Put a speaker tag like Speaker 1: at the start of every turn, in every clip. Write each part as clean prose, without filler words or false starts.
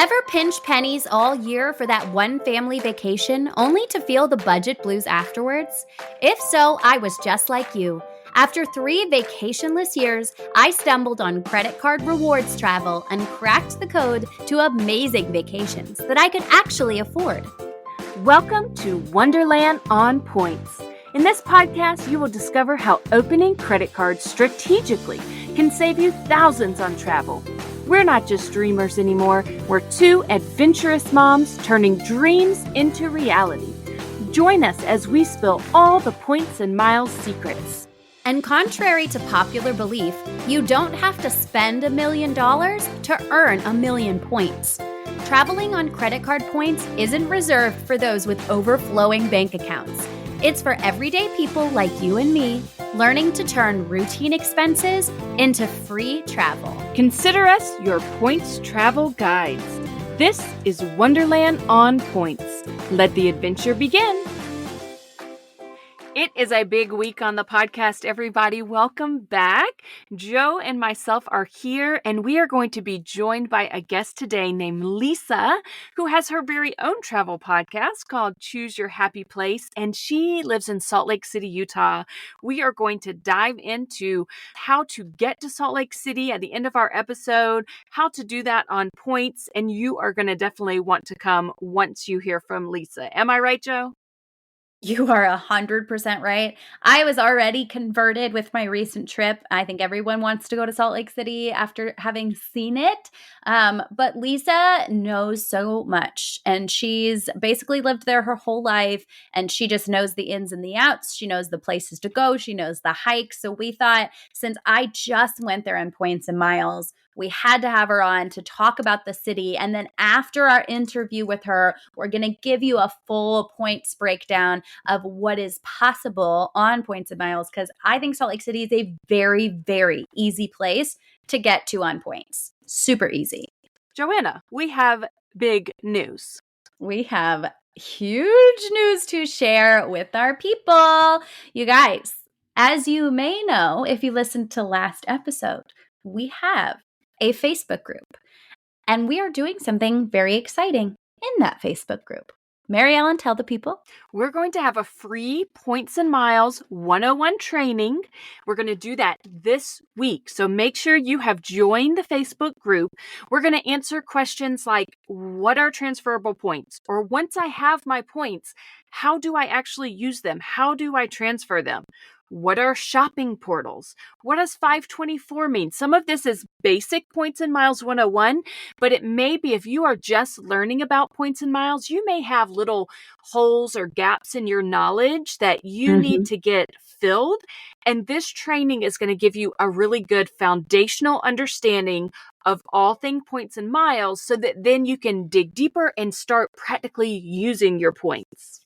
Speaker 1: Ever pinch pennies all year for that one family vacation only to feel the budget blues afterwards? If so, I was just like you. After 3 vacationless years, I stumbled on credit card rewards travel and cracked the code to amazing vacations that I could actually afford.
Speaker 2: Welcome to Wonderland on Points. In this podcast, you will discover how opening credit cards strategically can save you thousands on travel. We're not just dreamers anymore. We're 2 adventurous moms turning dreams into reality. Join us as we spill all the points and miles secrets.
Speaker 1: And contrary to popular belief, you don't have to spend $1 million to earn 1,000,000 points. Traveling on credit card points isn't reserved for those with overflowing bank accounts. It's for everyday people like you and me, learning to turn routine expenses into free travel.
Speaker 2: Consider us your points travel guides. This is Wonderland on Points. Let the adventure begin. It is a big week on the podcast, everybody. Welcome back. Joe and myself are here, and we are going to be joined by a guest today named Lisa, who has her very own travel podcast called Choose Your Happy Place, and she lives in Salt Lake City, Utah. We are going to dive into how to get to Salt Lake City at the end of our episode, how to do that on points, and you are going to definitely want to come once you hear from Lisa. Am I right, Joe?
Speaker 1: You are 100% right. I was already converted with my recent trip. I think everyone wants to go to Salt Lake City after having seen it. But Lisa knows so much, and she's basically lived there her whole life, and she just knows the ins and the outs. She knows the places to go. She knows the hikes. So we thought, since I just went there on points and miles, we had to have her on to talk about the city. And then after our interview with her, we're going to give you a full points breakdown of what is possible on points and miles, because I think Salt Lake City is a very, very easy place to get to on points. Super easy.
Speaker 2: Joanna, we have big news.
Speaker 1: We have huge news to share with our people. You guys, as you may know, if you listened to last episode, we have a Facebook group, and we are doing something very exciting in that Facebook group. Mary Ellen, tell the people.
Speaker 2: We're going to have a free Points and Miles 101 training. We're going to do that this week. So make sure you have joined the Facebook group. We're going to answer questions like, what are transferable points? Or once I have my points, how do I actually use them? How do I transfer them? What are shopping portals? What does 524 mean? Some of this is basic Points and Miles 101, but it may be, if you are just learning about points and miles, you may have little holes or gaps in your knowledge that you need to get filled. And this training is going to give you a really good foundational understanding of all things points and miles, so that then you can dig deeper and start practically using your points.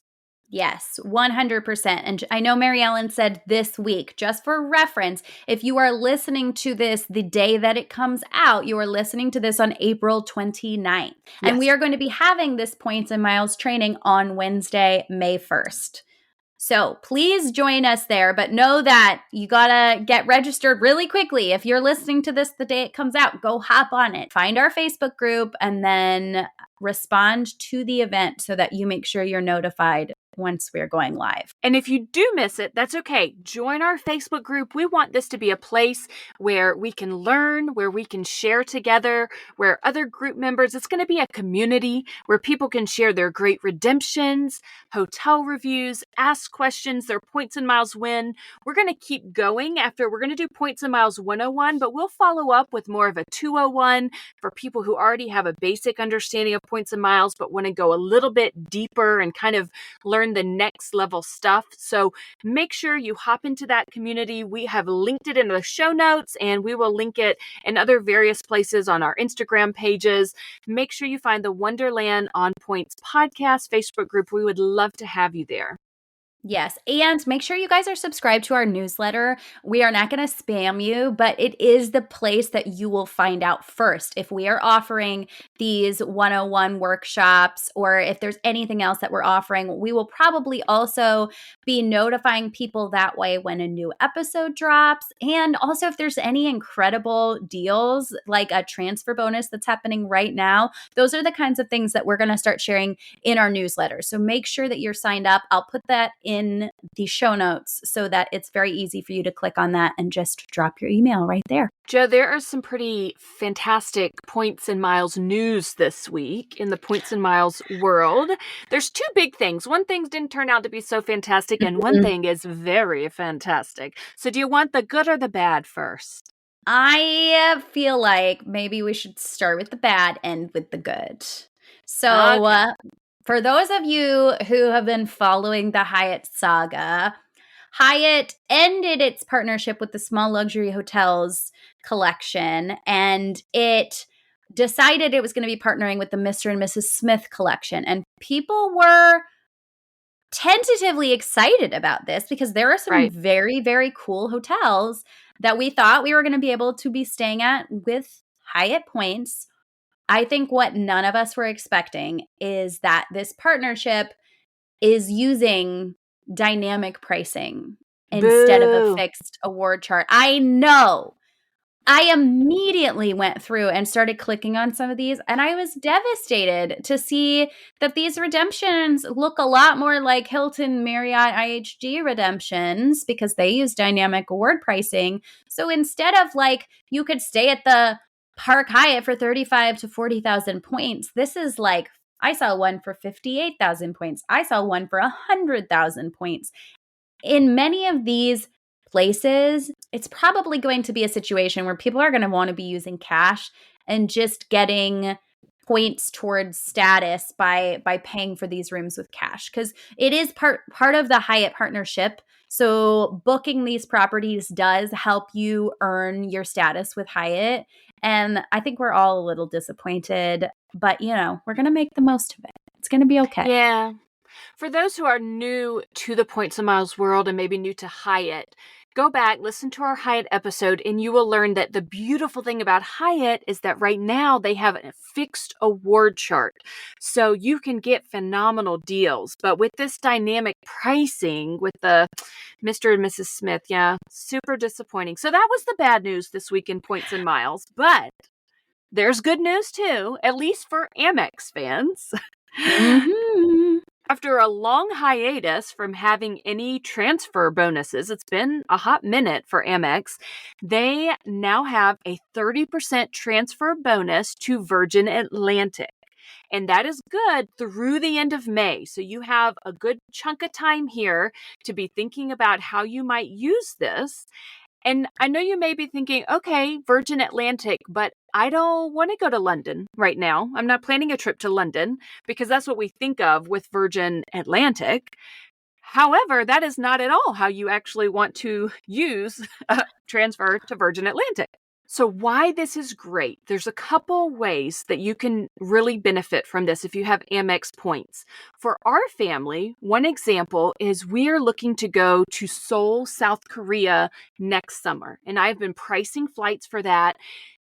Speaker 1: Yes, 100%. And I know Mary Ellen said this week, just for reference, if you are listening to this the day that it comes out, you are listening to this on April 29th. Yes. And we are going to be having this Points and Miles training on Wednesday, May 1st. So please join us there, but know that you gotta get registered really quickly. If you're listening to this the day it comes out, go hop on it. Find our Facebook group and then respond to the event so that you make sure you're notified once we're going live.
Speaker 2: And if you do miss it, that's okay. Join our Facebook group. We want this to be a place where we can learn, where we can share together, where other group members, it's going to be a community where people can share their great redemptions, hotel reviews, ask questions, their points and miles win. We're going to keep going we're going to do Points and Miles 101, but we'll follow up with more of a 201 for people who already have a basic understanding of points and miles, but want to go a little bit deeper and kind of learn the next level stuff. So make sure you hop into that community. We have linked it in the show notes, and we will link it in other various places on our Instagram pages. Make sure you find the Wonderland on Points podcast Facebook group. We would love to have you there.
Speaker 1: Yes. And make sure you guys are subscribed to our newsletter. We are not going to spam you, but it is the place that you will find out first if we are offering these 101 workshops or if there's anything else that we're offering. We will probably also be notifying people that way when a new episode drops. And also, if there's any incredible deals like a transfer bonus that's happening right now, those are the kinds of things that we're going to start sharing in our newsletter. So make sure that you're signed up. I'll put that in the show notes so that it's very easy for you to click on that and just drop your email right there.
Speaker 2: Jo, there are some pretty fantastic points and miles news this week in the points and miles world. There's two big things. One thing didn't turn out to be so fantastic, and one thing is very fantastic. So do you want the good or the bad first?
Speaker 1: I feel like maybe we should start with the bad, end with the good. So,
Speaker 2: Okay.
Speaker 1: for those of you who have been following the Hyatt saga, Hyatt ended its partnership with the Small Luxury Hotels collection, and it decided it was going to be partnering with the Mr. and Mrs. Smith collection. And people were tentatively excited about this because there are some
Speaker 2: Right.
Speaker 1: very, very cool hotels that we thought we were going to be able to be staying at with Hyatt points. I think what none of us were expecting is that this partnership is using dynamic pricing instead of a
Speaker 2: Boo.
Speaker 1: fixed award chart. I know. I immediately went through and started clicking on some of these, and I was devastated to see that these redemptions look a lot more like Hilton Marriott IHG redemptions because they use dynamic award pricing. So instead of like you could stay at the Park Hyatt for 35 to 40,000 points, this is like I saw one for 58,000 points. I saw one for 100,000 points. In many of these places, it's probably going to be a situation where people are going to want to be using cash and just getting points towards status by paying for these rooms with cash because it is part of the Hyatt partnership. So booking these properties does help you earn your status with Hyatt. And I think we're all a little disappointed, but we're going to make the most of it. It's going to be okay.
Speaker 2: Yeah. For those who are new to the Points and Miles world and maybe new to Hyatt, go back, listen to our Hyatt episode, and you will learn that the beautiful thing about Hyatt is that right now they have a fixed award chart. So you can get phenomenal deals. But with this dynamic pricing with the Mr. and Mrs. Smith, yeah, super disappointing. So that was the bad news this week in Points and Miles. But there's good news too, at least for AMEX fans.
Speaker 1: Mm-hmm.
Speaker 2: After a long hiatus from having any transfer bonuses, it's been a hot minute for Amex, they now have a 30% transfer bonus to Virgin Atlantic. And that is good through the end of May. So you have a good chunk of time here to be thinking about how you might use this. And I know you may be thinking, okay, Virgin Atlantic, but I don't want to go to London right now. I'm not planning a trip to London because that's what we think of with Virgin Atlantic. However, that is not at all how you actually want to use a transfer to Virgin Atlantic. So why this is great, there's a couple ways that you can really benefit from this if you have Amex points. For our family, one example is we are looking to go to Seoul, South Korea next summer. And I've been pricing flights for that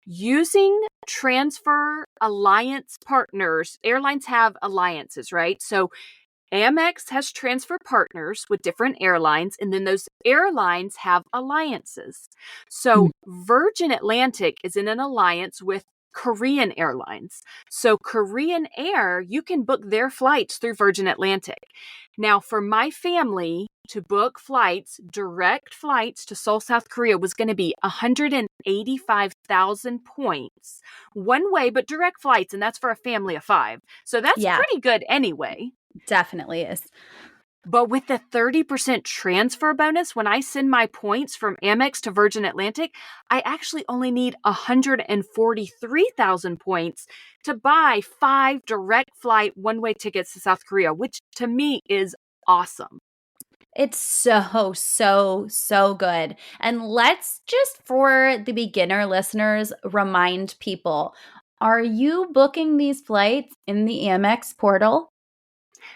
Speaker 2: using transfer alliance partners. Airlines have alliances, right? So Amex has transfer partners with different airlines, and then those airlines have alliances. So Virgin Atlantic is in an alliance with Korean Airlines. So Korean Air, you can book their flights through Virgin Atlantic. Now, for my family to book flights, direct flights to Seoul, South Korea was going to be 185,000 points one way, but direct flights, and that's for a family of 5. So that's pretty good anyway.
Speaker 1: Definitely is.
Speaker 2: But with the 30% transfer bonus, when I send my points from Amex to Virgin Atlantic, I actually only need 143,000 points to buy 5 direct flight one-way tickets to South Korea, which to me is awesome.
Speaker 1: It's so, so, so good. And let's just, for the beginner listeners, remind people, are you booking these flights in the Amex portal?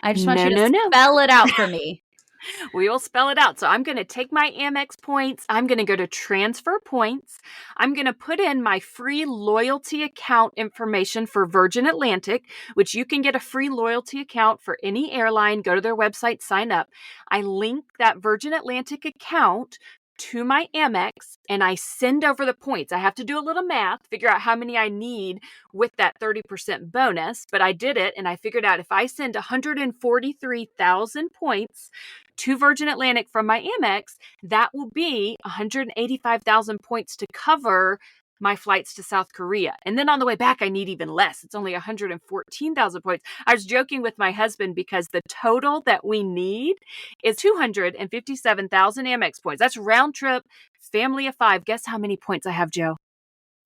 Speaker 1: I just want you to spell it out for me.
Speaker 2: We will spell it out. So I'm going to take my AMEX points. I'm going to go to transfer points. I'm going to put in my free loyalty account information for Virgin Atlantic, which you can get a free loyalty account for any airline. Go to their website, sign up. I link that Virgin Atlantic account to my Amex and I send over the points. I have to do a little math, figure out how many I need with that 30% bonus, but I did it and I figured out if I send 143,000 points to Virgin Atlantic from my Amex, that will be 185,000 points to cover my flights to South Korea. And then on the way back, I need even less. It's only 114,000 points. I was joking with my husband because the total that we need is 257,000 Amex points. That's round trip, family of 5. Guess how many points I have, Joe,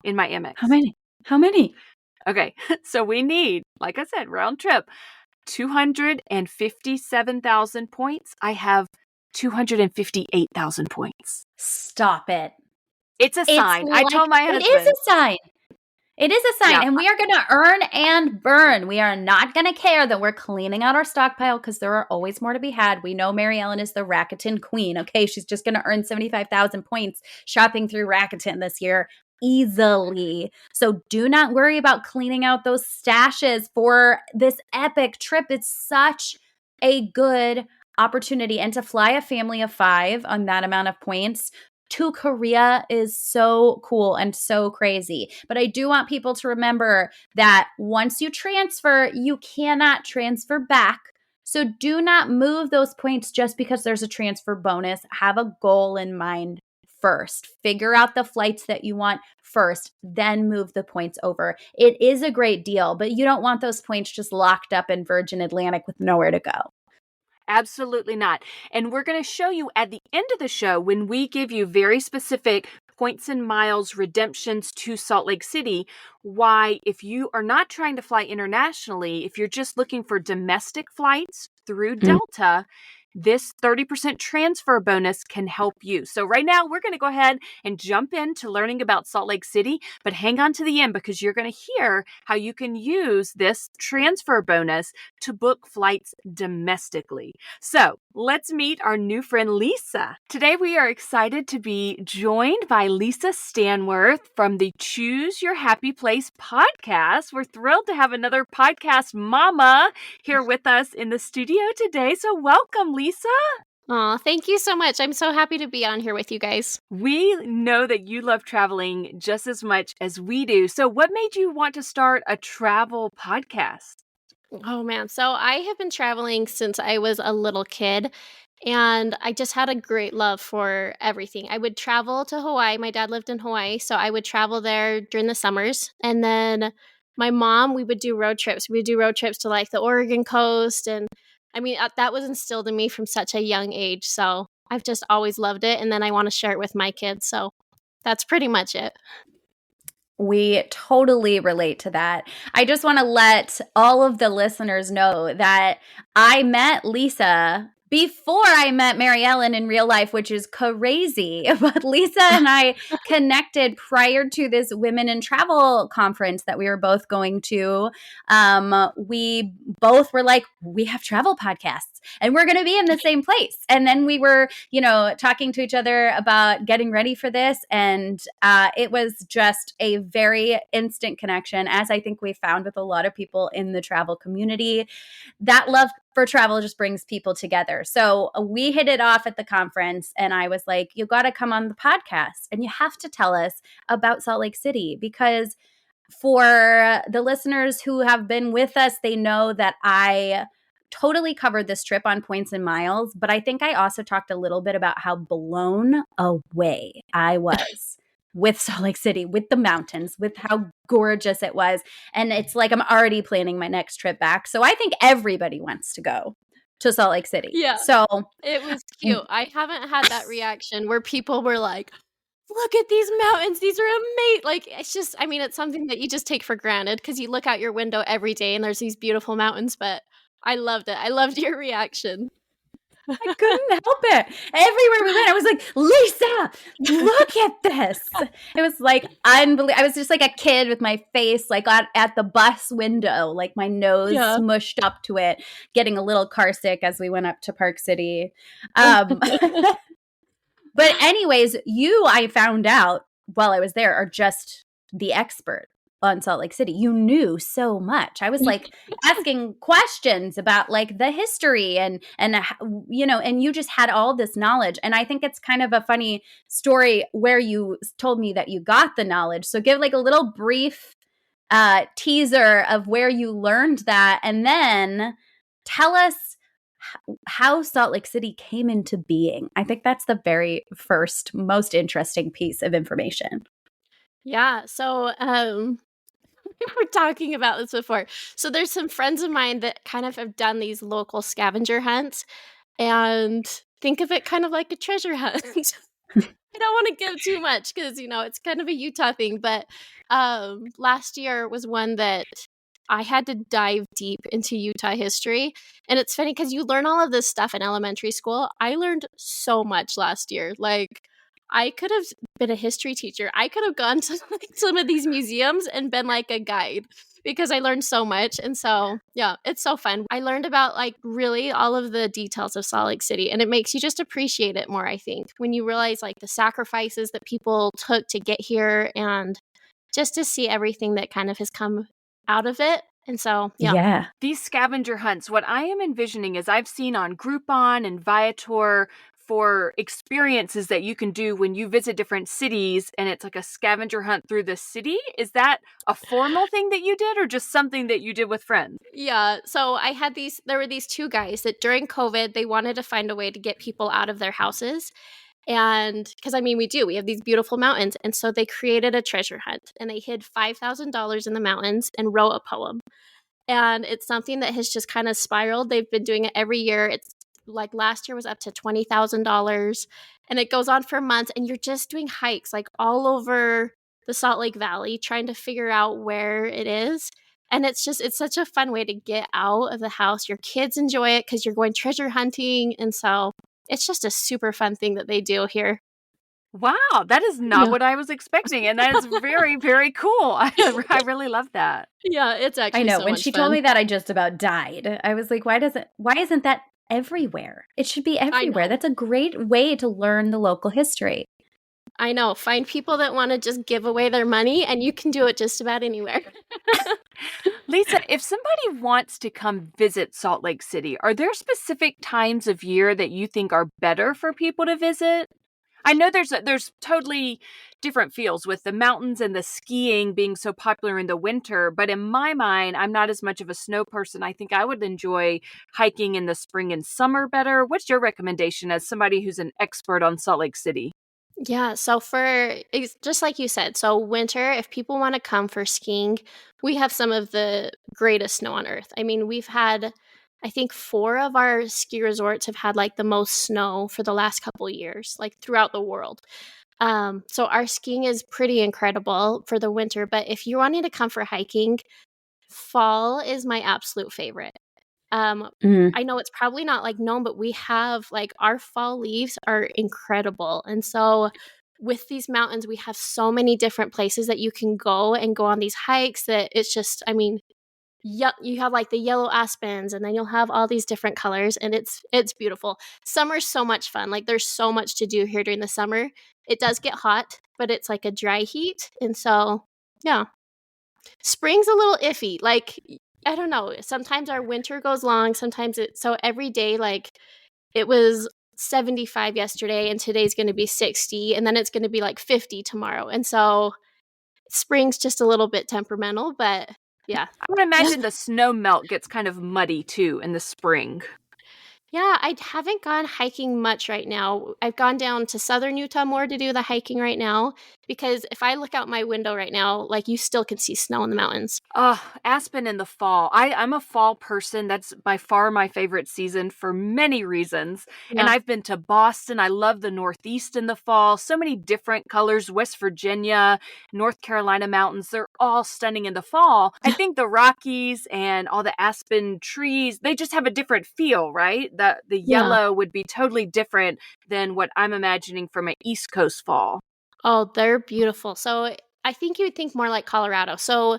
Speaker 2: in my Amex?
Speaker 1: How many? How many?
Speaker 2: Okay, so we need, like I said, round trip, 257,000 points. I have 258,000 points.
Speaker 1: Stop it.
Speaker 2: It's a sign. I told my husband.
Speaker 1: It is a sign. It is a sign.
Speaker 2: Yeah.
Speaker 1: And we are going to earn and burn. We are not going to care that we're cleaning out our stockpile because there are always more to be had. We know Mary Ellen is the Rakuten queen. Okay. She's just going to earn 75,000 points shopping through Rakuten this year easily. So do not worry about cleaning out those stashes for this epic trip. It's such a good opportunity. And to fly a family of 5 on that amount of points to Korea is so cool and so crazy. But I do want people to remember that once you transfer, you cannot transfer back. So do not move those points just because there's a transfer bonus. Have a goal in mind first. Figure out the flights that you want first, then move the points over. It is a great deal, but you don't want those points just locked up in Virgin Atlantic with nowhere to go.
Speaker 2: Absolutely not. And we're going to show you at the end of the show when we give you very specific points and miles redemptions to Salt Lake City, why if you are not trying to fly internationally, if you're just looking for domestic flights through Delta, this 30% transfer bonus can help you. So right now, we're going to go ahead and jump into learning about Salt Lake City, but hang on to the end because you're going to hear how you can use this transfer bonus to book flights domestically. So let's meet our new friend, Lisa. Today, we are excited to be joined by Lisa Stanworth from the Choose Your Happy Place podcast. We're thrilled to have another podcast mama here with us in the studio today. So welcome, Lisa.
Speaker 3: Aw, thank you so much. I'm so happy to be on here with you guys.
Speaker 2: We know that you love traveling just as much as we do. So what made you want to start a travel podcast?
Speaker 3: Oh man, so I have been traveling since I was a little kid, and I just had a great love for everything. I would travel to Hawaii. My dad lived in Hawaii, so I would travel there during the summers. And then my mom, we would do road trips. We would do road trips to like the Oregon coast. And I mean, that was instilled in me from such a young age. So I've just always loved it. And then I want to share it with my kids. So that's pretty much it.
Speaker 1: We totally relate to that. I just want to let all of the listeners know that I met Lisa before I met Mary Ellen in real life, which is crazy. But Lisa and I connected prior to this Women in Travel conference that we were both going to. We both were like, we have travel podcasts and we're going to be in the same place. And then we were, talking to each other about getting ready for this. And it was just a very instant connection, as I think we found with a lot of people in the travel community. That love for travel just brings people together. So we hit it off at the conference and I was like, you got to come on the podcast and you have to tell us about Salt Lake City, because for the listeners who have been with us, they know that I totally covered this trip on points and miles, but I think I also talked a little bit about how blown away I was with Salt Lake City, with the mountains, with how gorgeous it was. And it's like I'm already planning my next trip back. So I think everybody wants to go to Salt Lake City.
Speaker 3: Yeah.
Speaker 1: So
Speaker 3: it was cute. I haven't had that reaction where people were like, look at these mountains. These are amazing. Like, it's just, I mean, it's something that you just take for granted because you look out your window every day and there's these beautiful mountains, but I loved it. I loved your reaction.
Speaker 1: I couldn't help it. Everywhere we went, I was like, Lisa, look at this. It was like unbelievable. I was just like a kid with my face like at the bus window, like my nose
Speaker 2: Yeah.
Speaker 1: smushed up to it, getting a little car sick as we went up to Park City. But anyways, I found out while I was there, are just the expert on Salt Lake City. You knew so much. I was like asking questions about like the history and and you just had all this knowledge. And I think it's kind of a funny story where you told me that you got the knowledge. So give like a little brief teaser of where you learned that, and then tell us how Salt Lake City came into being. I think that's the very first, most interesting piece of information.
Speaker 3: Yeah. So, we were talking about this before. So there's some friends of mine that kind of have done these local scavenger hunts, and think of it kind of like a treasure hunt. I don't want to give too much because it's kind of a Utah thing, but last year was one that I had to dive deep into Utah history. And it's funny because you learn all of this stuff in elementary school. I learned so much last year. Like, I could have been a history teacher. I could have gone to like some of these museums and been like a guide because I learned so much. And so, yeah, it's so fun. I learned about like really all of the details of Salt Lake City, and it makes you just appreciate it more, I think, when you realize like the sacrifices that people took to get here and just to see everything that kind of has come out of it. And so, yeah.
Speaker 2: These scavenger hunts, what I am envisioning is I've seen on Groupon and Viator for experiences that you can do when you visit different cities, and it's like a scavenger hunt through the city. Is that a formal thing that you did or just something that you did with friends?
Speaker 3: Yeah. So there were these two guys that during COVID, they wanted to find a way to get people out of their houses. And because we have these beautiful mountains. And so they created a treasure hunt, and they hid $5,000 in the mountains and wrote a poem. And it's something that has just kind of spiraled. They've been doing it every year. It's like last year was up to $20,000, and it goes on for months. And you're just doing hikes like all over the Salt Lake Valley, trying to figure out where it is. And it's such a fun way to get out of the house. Your kids enjoy it because you're going treasure hunting. And so it's just a super fun thing that they do here.
Speaker 2: Wow, that is not what I was expecting. And that is very, very cool. I really love that.
Speaker 3: Yeah, it's actually
Speaker 1: I know.
Speaker 3: so
Speaker 1: When
Speaker 3: much
Speaker 1: she
Speaker 3: fun.
Speaker 1: told me that, I just about died. I was like, why isn't that everywhere? It should be everywhere. That's a great way to learn the local history.
Speaker 3: I know. Find people that want to just give away their money, and you can do it just about anywhere.
Speaker 2: Lisa, if somebody wants to come visit Salt Lake City, are there specific times of year that you think are better for people to visit? I know there's totally different feels with the mountains and the skiing being so popular in the winter, but in my mind, I'm not as much of a snow person. I think I would enjoy hiking in the spring and summer better. What's your recommendation as somebody who's an expert on Salt Lake City?
Speaker 3: Yeah, so it's just like you said, so winter, if people want to come for skiing, we have some of the greatest snow on earth. We've had, I think 4 of our ski resorts have had like the most snow for the last couple years, like throughout the world. So our skiing is pretty incredible for the winter, but if you're wanting to come for hiking, fall is my absolute favorite. I know it's probably not like known, but we have like our fall leaves are incredible. And so with these mountains, we have so many different places that you can go and go on these hikes that it's just, you have like the yellow aspens, and then you'll have all these different colors, and it's beautiful. Summer's so much fun. Like there's so much to do here during the summer. It does get hot, but it's like a dry heat. And so, yeah. Spring's a little iffy. Like, I don't know. Sometimes our winter goes long. Sometimes so every day, like it was 75 yesterday, and today's going to be 60, and then it's going to be like 50 tomorrow. And so spring's just a little bit temperamental, but yeah.
Speaker 2: I would imagine the snow melt gets kind of muddy too in the spring.
Speaker 3: Yeah, I haven't gone hiking much right now. I've gone down to southern Utah more to do the hiking right now, because if I look out my window right now, like you still can see snow in the mountains.
Speaker 2: Oh, Aspen in the fall. I'm a fall person. That's by far my favorite season for many reasons.
Speaker 3: Yeah.
Speaker 2: And I've been to Boston. I love the Northeast in the fall. So many different colors. West Virginia, North Carolina mountains. They're all stunning in the fall. I think the Rockies and all the aspen trees, they just have a different feel, right? The
Speaker 3: Yeah.
Speaker 2: yellow would be totally different than what I'm imagining from an East Coast fall.
Speaker 3: Oh, they're beautiful. So I think you would think more like Colorado. So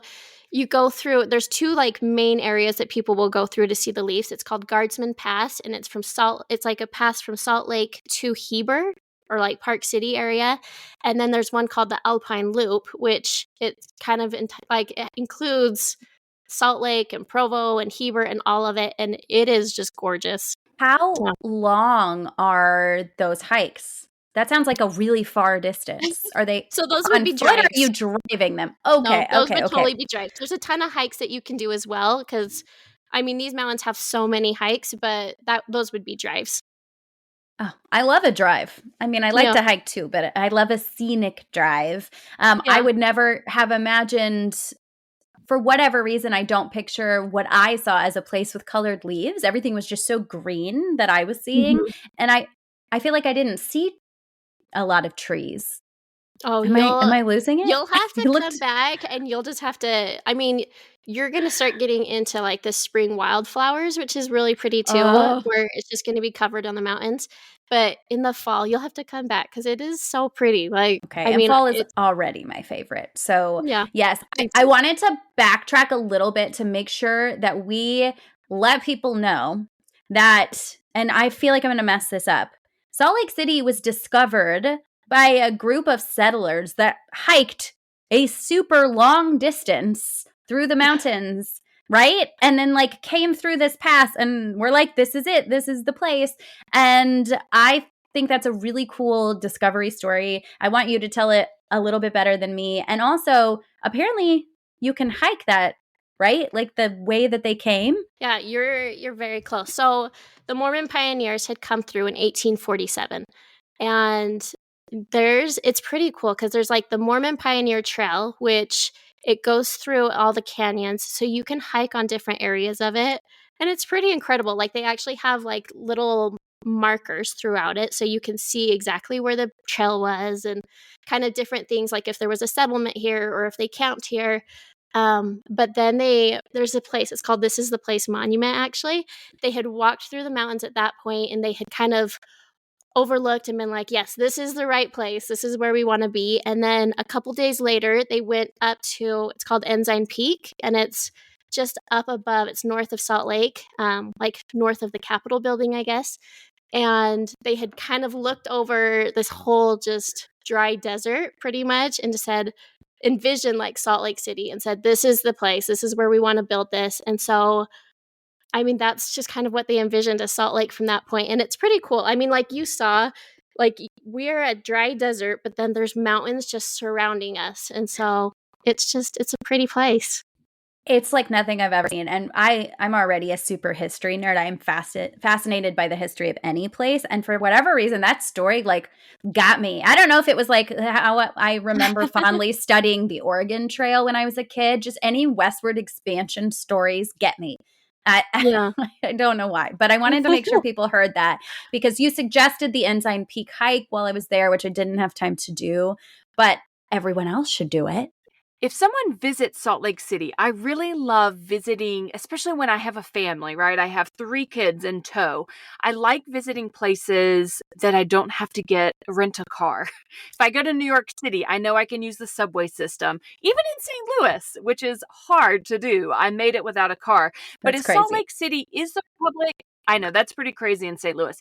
Speaker 3: you go through, there's two like main areas that people will go through to see the leaves. It's called Guardsman Pass, and it's like a pass from Salt Lake to Heber, or like Park City area. And then there's one called the Alpine Loop, which it kind of like it includes Salt Lake and Provo and Heber and all of it. And it is just gorgeous.
Speaker 1: How
Speaker 3: Yeah.
Speaker 1: long are those hikes? That sounds like a really far distance. Are they
Speaker 3: So those would
Speaker 1: on
Speaker 3: be
Speaker 1: foot or are
Speaker 3: drives.
Speaker 1: you driving them?
Speaker 3: No,
Speaker 1: Okay,
Speaker 3: those
Speaker 1: okay,
Speaker 3: would
Speaker 1: okay.
Speaker 3: totally be drives. There's a ton of hikes that you can do as well, because I mean these mountains have so many hikes, but those would be drives.
Speaker 1: Oh, I love a drive. I mean, I like
Speaker 3: Yeah.
Speaker 1: to hike too, but I love a scenic drive. I
Speaker 3: Yeah.
Speaker 1: would never have imagined, for whatever reason, I don't picture what I saw as a place with colored leaves. Everything was just so green that I was seeing,
Speaker 3: Mhm.
Speaker 1: and I feel like I didn't see a lot of trees.
Speaker 3: Oh,
Speaker 1: Am I losing it?
Speaker 3: you'll have to
Speaker 1: You
Speaker 3: come
Speaker 1: looked
Speaker 3: back, and you'll just have to, I mean, you're gonna start getting into, like, the spring wildflowers, which is really pretty too,
Speaker 1: oh,
Speaker 3: where it's just gonna be covered on the mountains, but in the fall, you'll have to come back because it is so pretty, like,
Speaker 1: okay.
Speaker 3: I
Speaker 1: And
Speaker 3: mean,
Speaker 1: fall is
Speaker 3: it's
Speaker 1: already my favorite. So,
Speaker 3: yeah,
Speaker 1: yes,
Speaker 3: me
Speaker 1: I
Speaker 3: too.
Speaker 1: wanted to backtrack a little bit to make sure that we let people know that, and I feel like I'm going to mess this up. Salt Lake City was discovered by a group of settlers that hiked a super long distance through the mountains, right? And then like came through this pass and we're like, this is it. This is the place. And I think that's a really cool discovery story. I want you to tell it a little bit better than me. And also, apparently, you can hike that, right? Like the way that they came.
Speaker 3: Yeah, you're very close. So, the Mormon pioneers had come through in 1847, and it's pretty cool because there's like the Mormon Pioneer Trail, which it goes through all the canyons, so you can hike on different areas of it, and it's pretty incredible. Like they actually have like little markers throughout it, so you can see exactly where the trail was and kind of different things, like if there was a settlement here or if they camped here. But then there's a place, it's called This Is the Place Monument, actually. They had walked through the mountains at that point, and they had kind of overlooked and been like, yes, this is the right place. This is where we want to be. And then a couple days later, they went up to, it's called Ensign Peak, and it's just up above, it's north of Salt Lake, like north of the Capitol building, I guess. And they had kind of looked over this whole just dry desert pretty much and just said, envisioned like Salt Lake City and said, this is the place. This is where we want to build this. And so I mean, that's just kind of what they envisioned as Salt Lake from that point, and it's pretty cool. I mean, like you saw, like we're a dry desert, but then there's mountains just surrounding us, and so it's a pretty place.
Speaker 1: It's like nothing I've ever seen. And I'm already a super history nerd. I am fascinated by the history of any place. And for whatever reason, that story like got me. I don't know if it was like how I remember fondly studying the Oregon Trail when I was a kid. Just any westward expansion stories get me. I,
Speaker 3: Yeah.
Speaker 1: I don't know why, but I wanted to make sure people heard that because you suggested the Ensign Peak hike while I was there, which I didn't have time to do, but everyone else should do it.
Speaker 2: If someone visits Salt Lake City, I really love visiting, especially when I have a family, right? I have 3 kids in tow. I like visiting places that I don't have to rent a car. If I go to New York City, I know I can use the subway system. Even in St. Louis, which is hard to do, I made it without a car. But
Speaker 1: That's
Speaker 2: is Salt
Speaker 1: crazy.
Speaker 2: Lake City, is there public? I know, that's pretty crazy in St. Louis.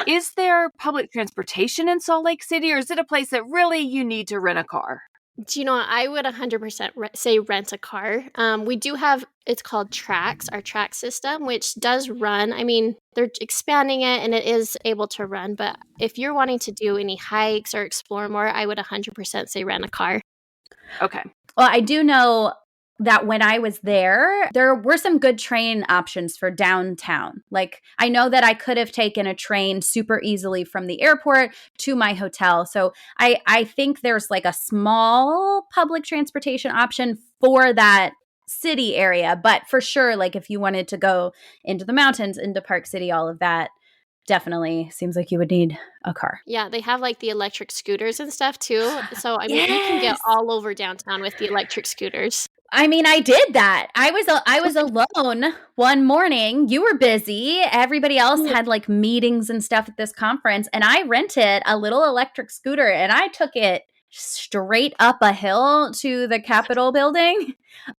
Speaker 2: Is there public transportation in Salt Lake City, or is it a place that really you need to rent a car?
Speaker 3: Do you know what? I would 100% say rent a car. We do have, it's called Trax, our Trax system, which does run. I mean, they're expanding it and it is able to run. But if you're wanting to do any hikes or explore more, I would 100% say rent a car.
Speaker 2: Okay.
Speaker 1: Well, I do know that when I was there were some good train options for downtown. Like, I know that I could have taken a train super easily from the airport to my hotel. So I think there's like a small public transportation option for that city area. But for sure, like if you wanted to go into the mountains, into Park City, all of that definitely seems like you would need a car.
Speaker 3: Yeah, they have like the electric scooters and stuff too. So, I mean, you can get
Speaker 1: Yes.
Speaker 3: all over downtown with the electric scooters.
Speaker 1: I mean, I did that. I was alone one morning. You were busy. Everybody else
Speaker 3: Yeah.
Speaker 1: had like meetings and stuff at this conference, and I rented a little electric scooter and I took it straight up a hill to the Capitol building.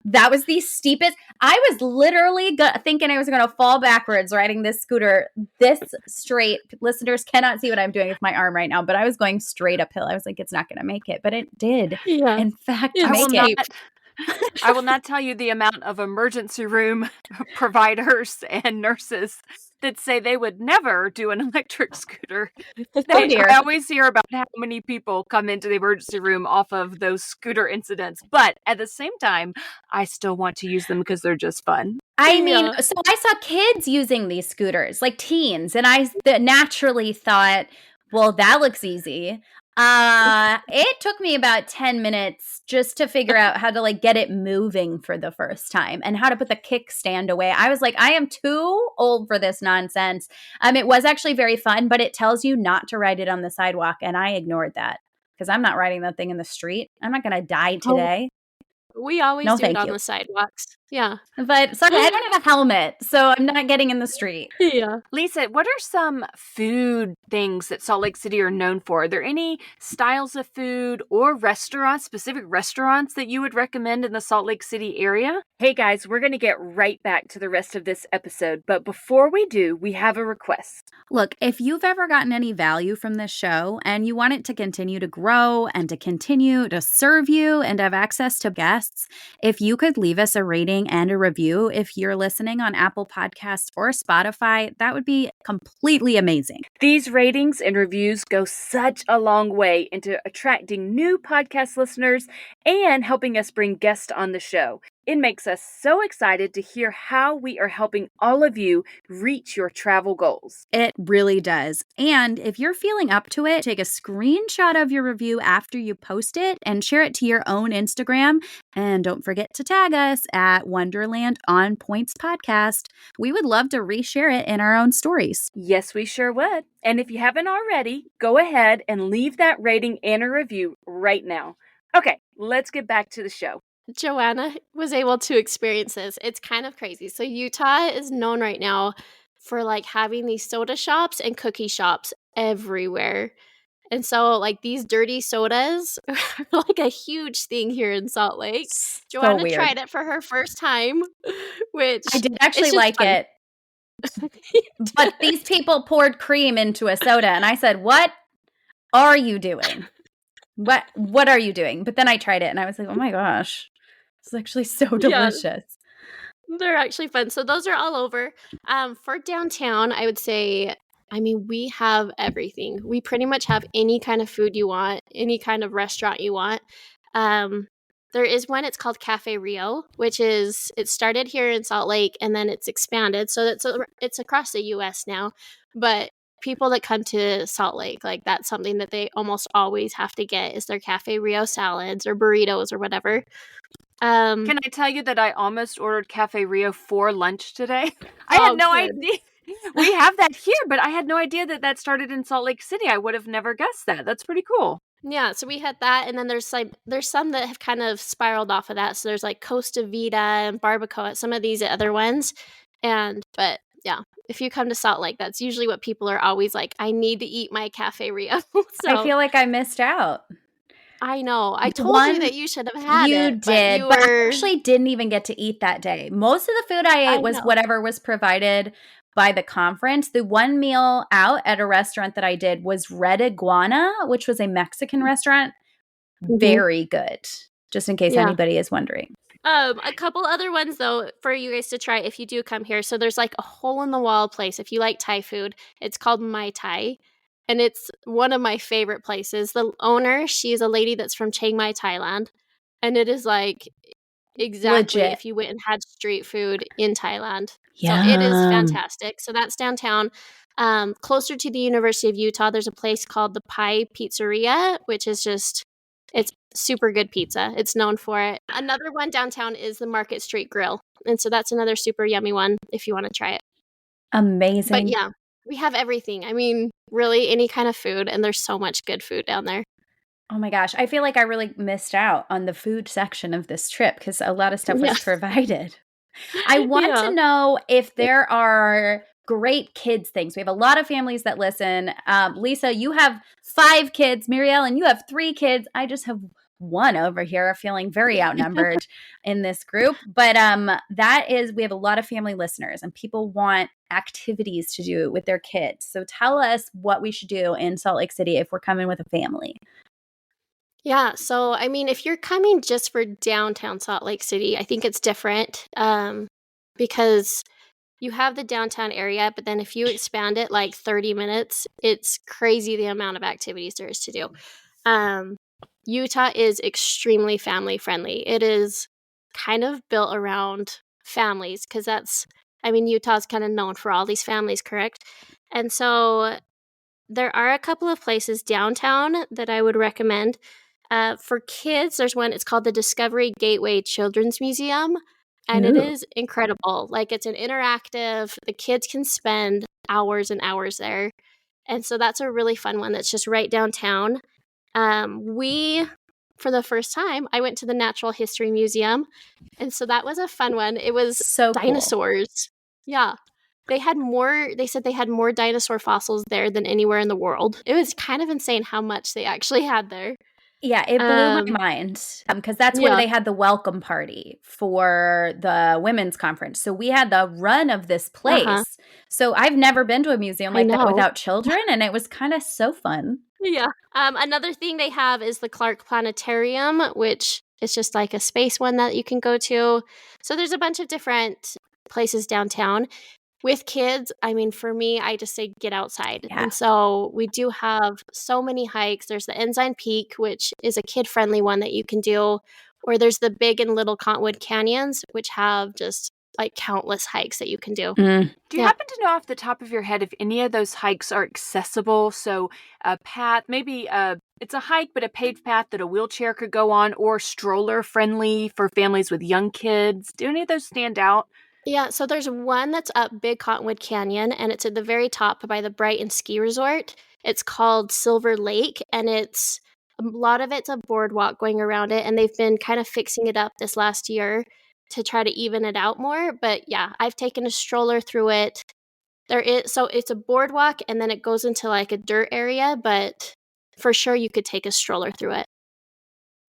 Speaker 1: That was the steepest. I was literally thinking I was going to fall backwards riding this scooter this straight. Listeners cannot see what I'm doing with my arm right now, but I was going straight uphill. I was like, it's not going to make it, but it did.
Speaker 3: Yeah.
Speaker 1: In fact,
Speaker 2: I
Speaker 3: It's
Speaker 2: will
Speaker 1: make it.
Speaker 2: not. I will not tell you the amount of emergency room providers and nurses that say they would never do an electric scooter.
Speaker 1: Oh dear.
Speaker 2: I always hear about how many people come into the emergency room off of those scooter incidents, but at the same time, I still want to use them because they're just fun.
Speaker 1: I mean,
Speaker 3: Yeah.
Speaker 1: so I saw kids using these scooters, like teens, and I naturally thought, well, that looks easy. It took me about 10 minutes just to figure out how to like get it moving for the first time and how to put the kickstand away. I was like, I am too old for this nonsense. It was actually very fun, but it tells you not to ride it on the sidewalk, and I ignored that because I'm not riding that thing in the street. I'm not going to die
Speaker 3: Oh,
Speaker 1: today.
Speaker 3: we always
Speaker 1: No,
Speaker 3: do it
Speaker 1: thank
Speaker 3: on
Speaker 1: you.
Speaker 3: the sidewalks. Yeah.
Speaker 1: But sorry, I don't have a helmet, so I'm not getting in the street.
Speaker 3: Yeah.
Speaker 2: Lisa, what are some food things that Salt Lake City are known for? Are there any styles of food or restaurants, specific restaurants that you would recommend in the Salt Lake City area? Hey guys, we're going to get right back to the rest of this episode, but before we do, we have a request.
Speaker 1: Look, if you've ever gotten any value from this show and you want it to continue to grow and to continue to serve you and have access to guests, if you could leave us a rating and a review if you're listening on Apple Podcasts or Spotify, that would be completely amazing.
Speaker 2: These ratings and reviews go such a long way into attracting new podcast listeners and helping us bring guests on the show. It makes us so excited to hear how we are helping all of you reach your travel goals.
Speaker 1: It really does. And if you're feeling up to it, take a screenshot of your review after you post it and share it to your own Instagram. And don't forget to tag us at Wonderland on Points Podcast. We would love to reshare it in our own stories.
Speaker 2: Yes, we sure would. And if you haven't already, go ahead and leave that rating and a review right now. Okay, let's get back to the show.
Speaker 3: Joanna was able to experience this. It's kind of crazy. So Utah is known right now for like having these soda shops and cookie shops everywhere. And so like these dirty sodas are like a huge thing here in Salt Lake. Joanna
Speaker 1: weird.
Speaker 3: tried it for her first time, which
Speaker 1: I did actually
Speaker 3: just
Speaker 1: like
Speaker 3: fun.
Speaker 1: it. But these people poured cream into a soda and I said, "What are you doing? What are you doing?" But then I tried it and I was like, "Oh my gosh. It's actually so delicious."
Speaker 3: They're actually fun. So those are all over. For downtown, I would say, I mean, we have everything. We pretty much have any kind of food you want, any kind of restaurant you want. There is one, it's called Cafe Rio, it started here in Salt Lake and then it's expanded. So it's across the US now. But people that come to Salt Lake, like that's something that they almost always have to get is their Cafe Rio salads or burritos or whatever.
Speaker 2: Can I tell you that I almost ordered Cafe Rio for lunch today? I had no idea. We have that here, but I had no idea that started in Salt Lake City. I would have never guessed that. That's pretty cool.
Speaker 3: Yeah, so we had that, and then there's some that have kind of spiraled off of that. So there's like Costa Vida and Barbacoa, some of these other ones. But yeah, if you come to Salt Lake, that's usually what people are always like, I need to eat my Cafe Rio. So
Speaker 1: I feel like I missed out.
Speaker 3: I know. I told you that you should have had it.
Speaker 1: You did, but I actually didn't even get to eat that day. Most of the food I ate was whatever was provided by the conference. The one meal out at a restaurant that I did was Red Iguana, which was a Mexican restaurant. Mm-hmm. Very good, just in case anybody is wondering.
Speaker 3: A couple other ones, though, for you guys to try if you do come here. So there's like a hole-in-the-wall place. If you like Thai food, it's called Mai Tai. And it's one of my favorite places. The owner, she's a lady that's from Chiang Mai, Thailand. And it is like exactly if you went and had street food in Thailand.
Speaker 1: Yum.
Speaker 3: So it is fantastic. So that's downtown. Closer to the University of Utah, there's a place called the Pai Pizzeria, which is it's super good pizza. It's known for it. Another one downtown is the Market Street Grill. And so that's another super yummy one if you want to try it.
Speaker 1: Amazing.
Speaker 3: But yeah, we have everything. I mean, really any kind of food, and there's so much good food down there.
Speaker 1: Oh my gosh, I feel like I really missed out on the food section of this trip because a lot of stuff
Speaker 3: Yeah.
Speaker 1: was provided. I want to
Speaker 3: Yeah.
Speaker 1: know if there are great kids things. We have a lot of families that listen. Lisa, you have 5 kids. Muriel, and you have 3 kids. I just have one over here, feeling very outnumbered in this group. But we have a lot of family listeners, and people want activities to do with their kids. So tell us what we should do in Salt Lake City if we're coming with a family.
Speaker 3: Yeah, so I mean, if you're coming just for downtown Salt Lake City, I think it's different because you have the downtown area, but then if you expand it like 30 minutes, it's crazy the amount of activities there is to do. Um, Utah is extremely family friendly. It is kind of built around families because I mean, Utah's kind of known for all these families, correct? And so there are a couple of places downtown that I would recommend. For kids, there's one, it's called the Discovery Gateway Children's Museum, and it
Speaker 1: Ooh,
Speaker 3: is incredible. Like, it's an interactive, the kids can spend hours and hours there. And so that's a really fun one that's just right downtown. We, for the first time, I went to the Natural History Museum, and so that was a fun one. It was
Speaker 1: so cool.
Speaker 3: dinosaurs. Yeah. They said they had more dinosaur fossils there than anywhere in the world. It was kind of insane how much they actually had there.
Speaker 1: Yeah, it blew my
Speaker 3: Um,
Speaker 1: mind because that's where
Speaker 3: yeah.
Speaker 1: they had the welcome party for the women's conference. So we had the run of this
Speaker 3: Uh-huh.
Speaker 1: place. So I've never been to a museum
Speaker 3: I
Speaker 1: like that
Speaker 3: know.
Speaker 1: without children, and it was kind of so fun.
Speaker 3: Yeah. Another thing they have is the Clark Planetarium, which is just like a space one that you can go to. So there's a bunch of different places downtown. With kids, I mean, for me, I just say get outside.
Speaker 1: Yeah.
Speaker 3: And so we do have so many hikes. There's the Ensign Peak, which is a kid friendly one that you can do, or there's the Big and Little Cottonwood Canyons, which have just like countless hikes that you can do.
Speaker 1: Mm.
Speaker 2: Do you
Speaker 3: Yeah.
Speaker 2: happen to know off the top of your head if any of those hikes are accessible? So a path, maybe it's a hike, but a paved path that a wheelchair could go on, or stroller friendly for families with young kids. Do any of those stand out?
Speaker 3: Yeah, so there's one that's up Big Cottonwood Canyon, and it's at the very top by the Brighton Ski Resort. It's called Silver Lake, and it's a lot of it's a boardwalk going around it, and they've been kind of fixing it up this last year to try to even it out more. But yeah, I've taken a stroller through it. So it's a boardwalk, and then it goes into like a dirt area, but for sure you could take a stroller through it.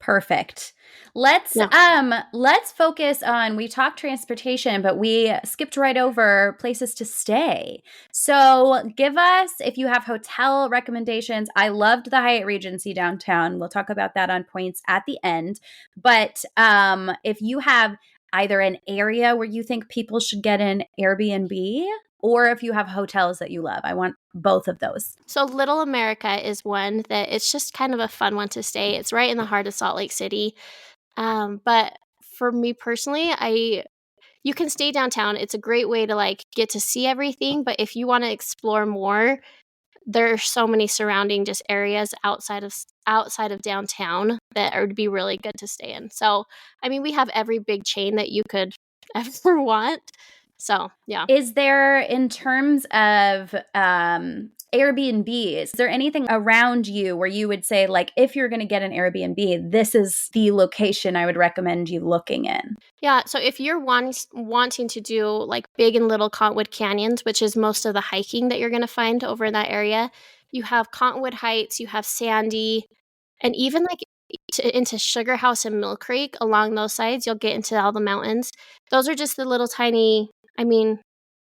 Speaker 1: Perfect.
Speaker 3: Yeah.
Speaker 1: Let's focus on, we talked transportation, but we skipped right over places to stay. So give us, if you have hotel recommendations. I loved the Hyatt Regency downtown. We'll talk about that on points at the end. But if you have either an area where you think people should get an Airbnb, or if you have hotels that you love, I want both of those.
Speaker 3: So Little America is one that it's just kind of a fun one to stay. It's right in the heart of Salt Lake City. But for me personally, you can stay downtown. It's a great way to like get to see everything. But if you want to explore more, there are so many surrounding just areas outside of downtown that would be really good to stay in. So I mean, we have every big chain that you could ever want. So yeah.
Speaker 1: Is there, in terms of Airbnbs, is there anything around you where you would say, like, if you're going to get an Airbnb, this is the location I would recommend you looking in?
Speaker 3: Yeah, so if you're wanting to do like Big and Little Cottonwood Canyons, which is most of the hiking that you're going to find over in that area, you have Cottonwood Heights, you have Sandy, and even like into Sugar House and Mill Creek along those sides, you'll get into all the mountains. Those are just the little tiny, I mean,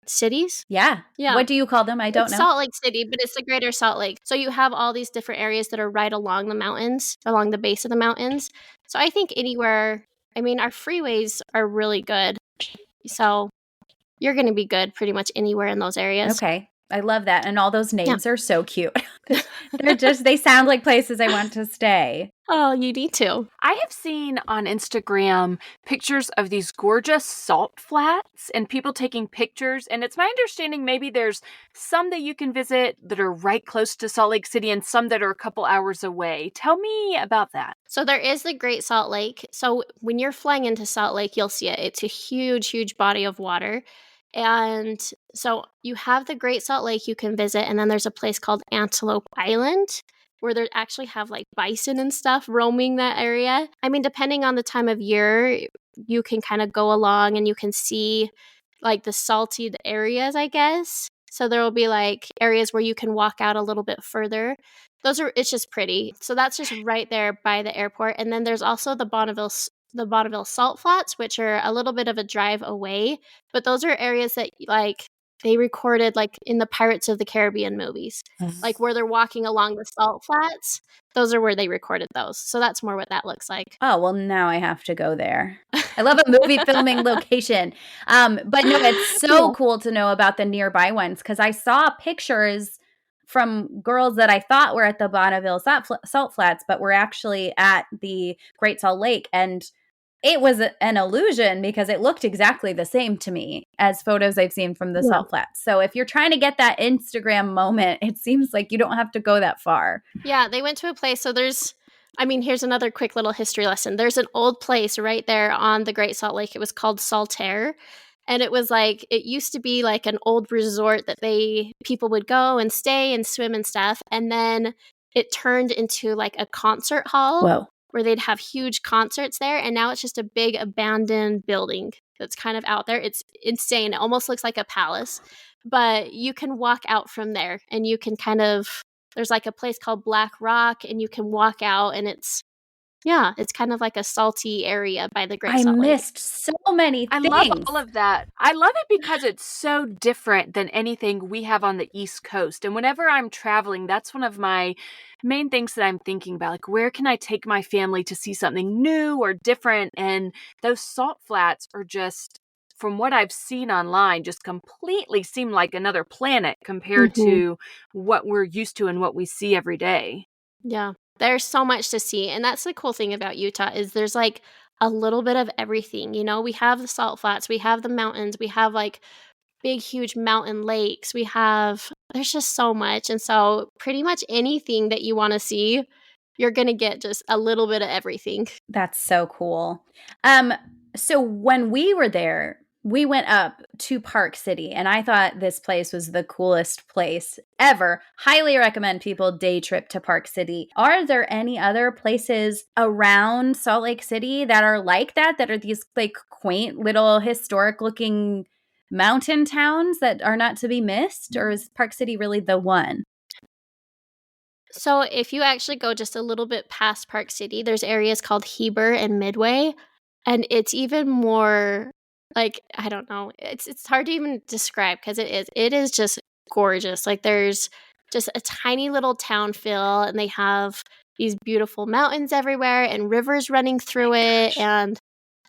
Speaker 3: cities.
Speaker 1: Yeah.
Speaker 3: Yeah.
Speaker 1: What do you call them? I don't
Speaker 3: It's
Speaker 1: know.
Speaker 3: Salt Lake City, but it's the greater Salt Lake. So you have all these different areas that are right along the mountains, along the base of the mountains. So I think anywhere, I mean, our freeways are really good. So you're going to be good pretty much anywhere in those areas.
Speaker 1: Okay. I love that. And all those
Speaker 3: Yeah.
Speaker 1: names are so cute. They sound like places I want to stay.
Speaker 3: Oh, you need to.
Speaker 2: I have seen on Instagram pictures of these gorgeous salt flats and people taking pictures. And it's my understanding maybe there's some that you can visit that are right close to Salt Lake City and some that are a couple hours away. Tell me about that.
Speaker 3: So there is the Great Salt Lake. So when you're flying into Salt Lake, you'll see it. It's a huge, huge body of water. And so you have the Great Salt Lake you can visit, and then there's a place called Antelope Island. where they actually have like bison and stuff roaming that area. I mean, depending on the time of year, you can kind of go along and you can see like the salted areas, I guess. So there will be like areas where you can walk out a little bit further. It's just pretty. So that's just right there by the airport. And then there's also the Bonneville Salt Flats, which are a little bit of a drive away, but those are areas that like they recorded like in the Pirates of the Caribbean movies, like where they're walking along the salt flats. Those are where they recorded those. So that's more what that looks like.
Speaker 1: Oh, well, now I have to go there. I love a movie filming location. But no, it's so
Speaker 3: Yeah.
Speaker 1: cool to know about the nearby ones because I saw pictures from girls that I thought were at the Bonneville Salt Flats, but were actually at the Great Salt Lake. And it was an illusion because it looked exactly the same to me as photos I've seen from the
Speaker 3: Yeah.
Speaker 1: salt flats. So if you're trying to get that Instagram moment, it seems like you don't have to go that far.
Speaker 3: Yeah, they went to a place. So here's another quick little history lesson. There's an old place right there on the Great Salt Lake. It was called Saltaire. And it was like, it used to be like an old resort that people would go and stay and swim and stuff. And then it turned into like a concert hall.
Speaker 1: Whoa.
Speaker 3: Where they'd have huge concerts there. And now it's just a big abandoned building that's kind of out there. It's insane. It almost looks like a palace. But you can walk out from there and you can there's like a place called Black Rock and you can walk out and it's kind of like a salty area by the Great
Speaker 1: I
Speaker 3: Salt Lake.
Speaker 1: missed so many
Speaker 2: I
Speaker 1: things.
Speaker 2: love all of that. I love it because it's so different than anything we have on the East Coast. And whenever I'm traveling, that's one of my main things that I'm thinking about. Like, where can I take my family to see something new or different? And those salt flats are just, from what I've seen online, just completely seem like another planet compared to what we're used to and what we see every day.
Speaker 3: Yeah. There's so much to see. And that's the cool thing about Utah is there's like a little bit of everything. You know, we have the salt flats, we have the mountains, we have like big, huge mountain lakes. There's just so much. And so pretty much anything that you want to see, you're going to get just a little bit of everything.
Speaker 1: That's so cool. So when we were there, we went up to Park City and I thought this place was the coolest place ever. Highly recommend people day trip to Park City. Are there any other places around Salt Lake City that are like that are these like quaint little historic looking mountain towns that are not to be missed? Or is Park City really the one?
Speaker 3: So if you actually go just a little bit past Park City, there's areas called Heber and Midway. And it's even more like, I don't know, it's hard to even describe because it is just gorgeous. Like there's just a tiny little town feel and they have these beautiful mountains everywhere and rivers running through it. And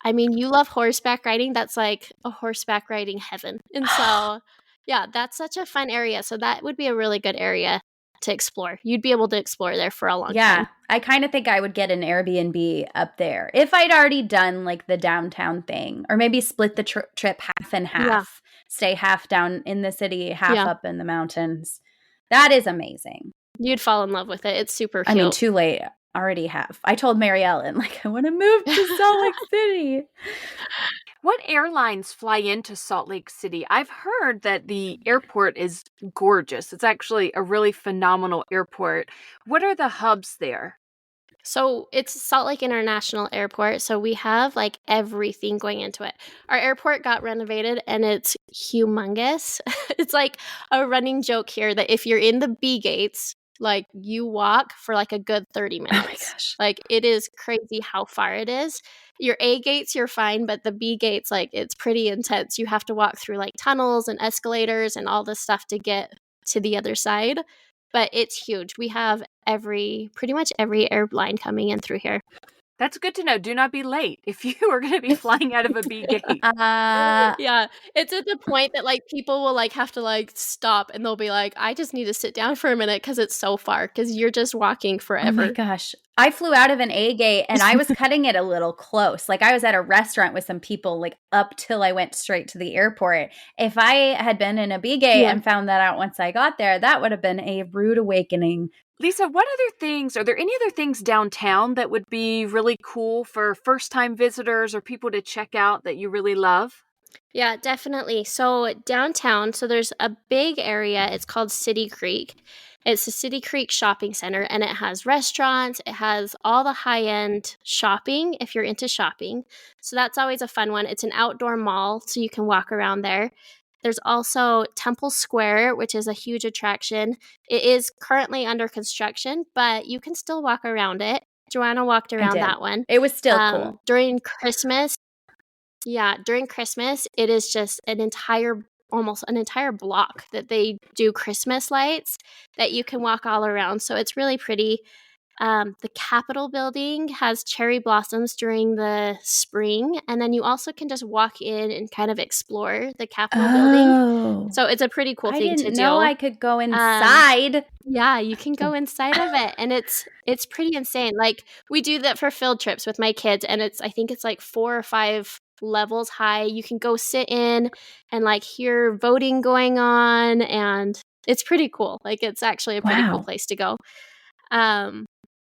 Speaker 3: I mean, you love horseback riding. That's like a horseback riding heaven. And so, yeah, that's such a fun area. So that would be a really good area to explore. You'd be able to explore there for a long time.
Speaker 1: I kind of think I would get an Airbnb up there if I'd already done like the downtown thing, or maybe split the trip half and half.
Speaker 3: Yeah.
Speaker 1: Stay half down in the city, half
Speaker 3: Yeah.
Speaker 1: up in the mountains. That is amazing.
Speaker 3: You'd fall in love with it. It's super cute.
Speaker 1: I mean, too late. Already have. I told Mary Ellen, like, I want to move to Salt Lake City.
Speaker 2: What airlines fly into Salt Lake City? I've heard that the airport is gorgeous. It's actually a really phenomenal airport. What are the hubs there?
Speaker 3: So it's Salt Lake International Airport. So we have like everything going into it. Our airport got renovated and it's humongous. It's like a running joke here that if you're in the B gates, like you walk for like a good 30 minutes.
Speaker 1: Oh my gosh.
Speaker 3: Like it is crazy how far it is. Your A gates, you're fine, but the B gates, like it's pretty intense. You have to walk through like tunnels and escalators and all this stuff to get to the other side. But it's huge. We have pretty much every airline coming in through here.
Speaker 2: That's good to know. Do not be late if you are going to be flying out of a B gate.
Speaker 3: Yeah, it's at the point that like people will like have to like stop and they'll be like, I just need to sit down for a minute because it's so far because you're just walking
Speaker 1: Oh
Speaker 3: forever.
Speaker 1: my gosh. I flew out of an A gate and I was cutting it a little close. Like I was at a restaurant with some people like up till I went straight to the airport. If I had been in a B gate and found that out once I got there, that would have been a rude awakening.
Speaker 2: Lisa, are there any other things downtown that would be really cool for first-time visitors or people to check out that you really love?
Speaker 3: Yeah, definitely. So downtown, so there's a big area. It's called City Creek. It's the City Creek Shopping Center, and it has restaurants. It has all the high-end shopping if you're into shopping. So that's always a fun one. It's an outdoor mall, so you can walk around there. There's also Temple Square, which is a huge attraction. It is currently under construction, but you can still walk around it. Joanna walked
Speaker 1: I
Speaker 3: around
Speaker 1: did.
Speaker 3: that one.
Speaker 1: It was still cool.
Speaker 3: During Christmas, it is just almost an entire block that they do Christmas lights that you can walk all around. So it's really pretty. The Capitol building has cherry blossoms during the spring, and then you also can just walk in and kind of explore the Capitol building.
Speaker 1: Oh,
Speaker 3: So it's a pretty cool
Speaker 1: I
Speaker 3: thing to
Speaker 1: didn't know
Speaker 3: do.
Speaker 1: I could go inside.
Speaker 3: Yeah, you can go inside of it, and it's pretty insane. Like, we do that for field trips with my kids, and I think it's like 4 or 5 levels high. You can go sit in and like hear voting going on, and it's pretty cool. Like, it's actually a pretty cool
Speaker 1: Wow.
Speaker 3: place to go.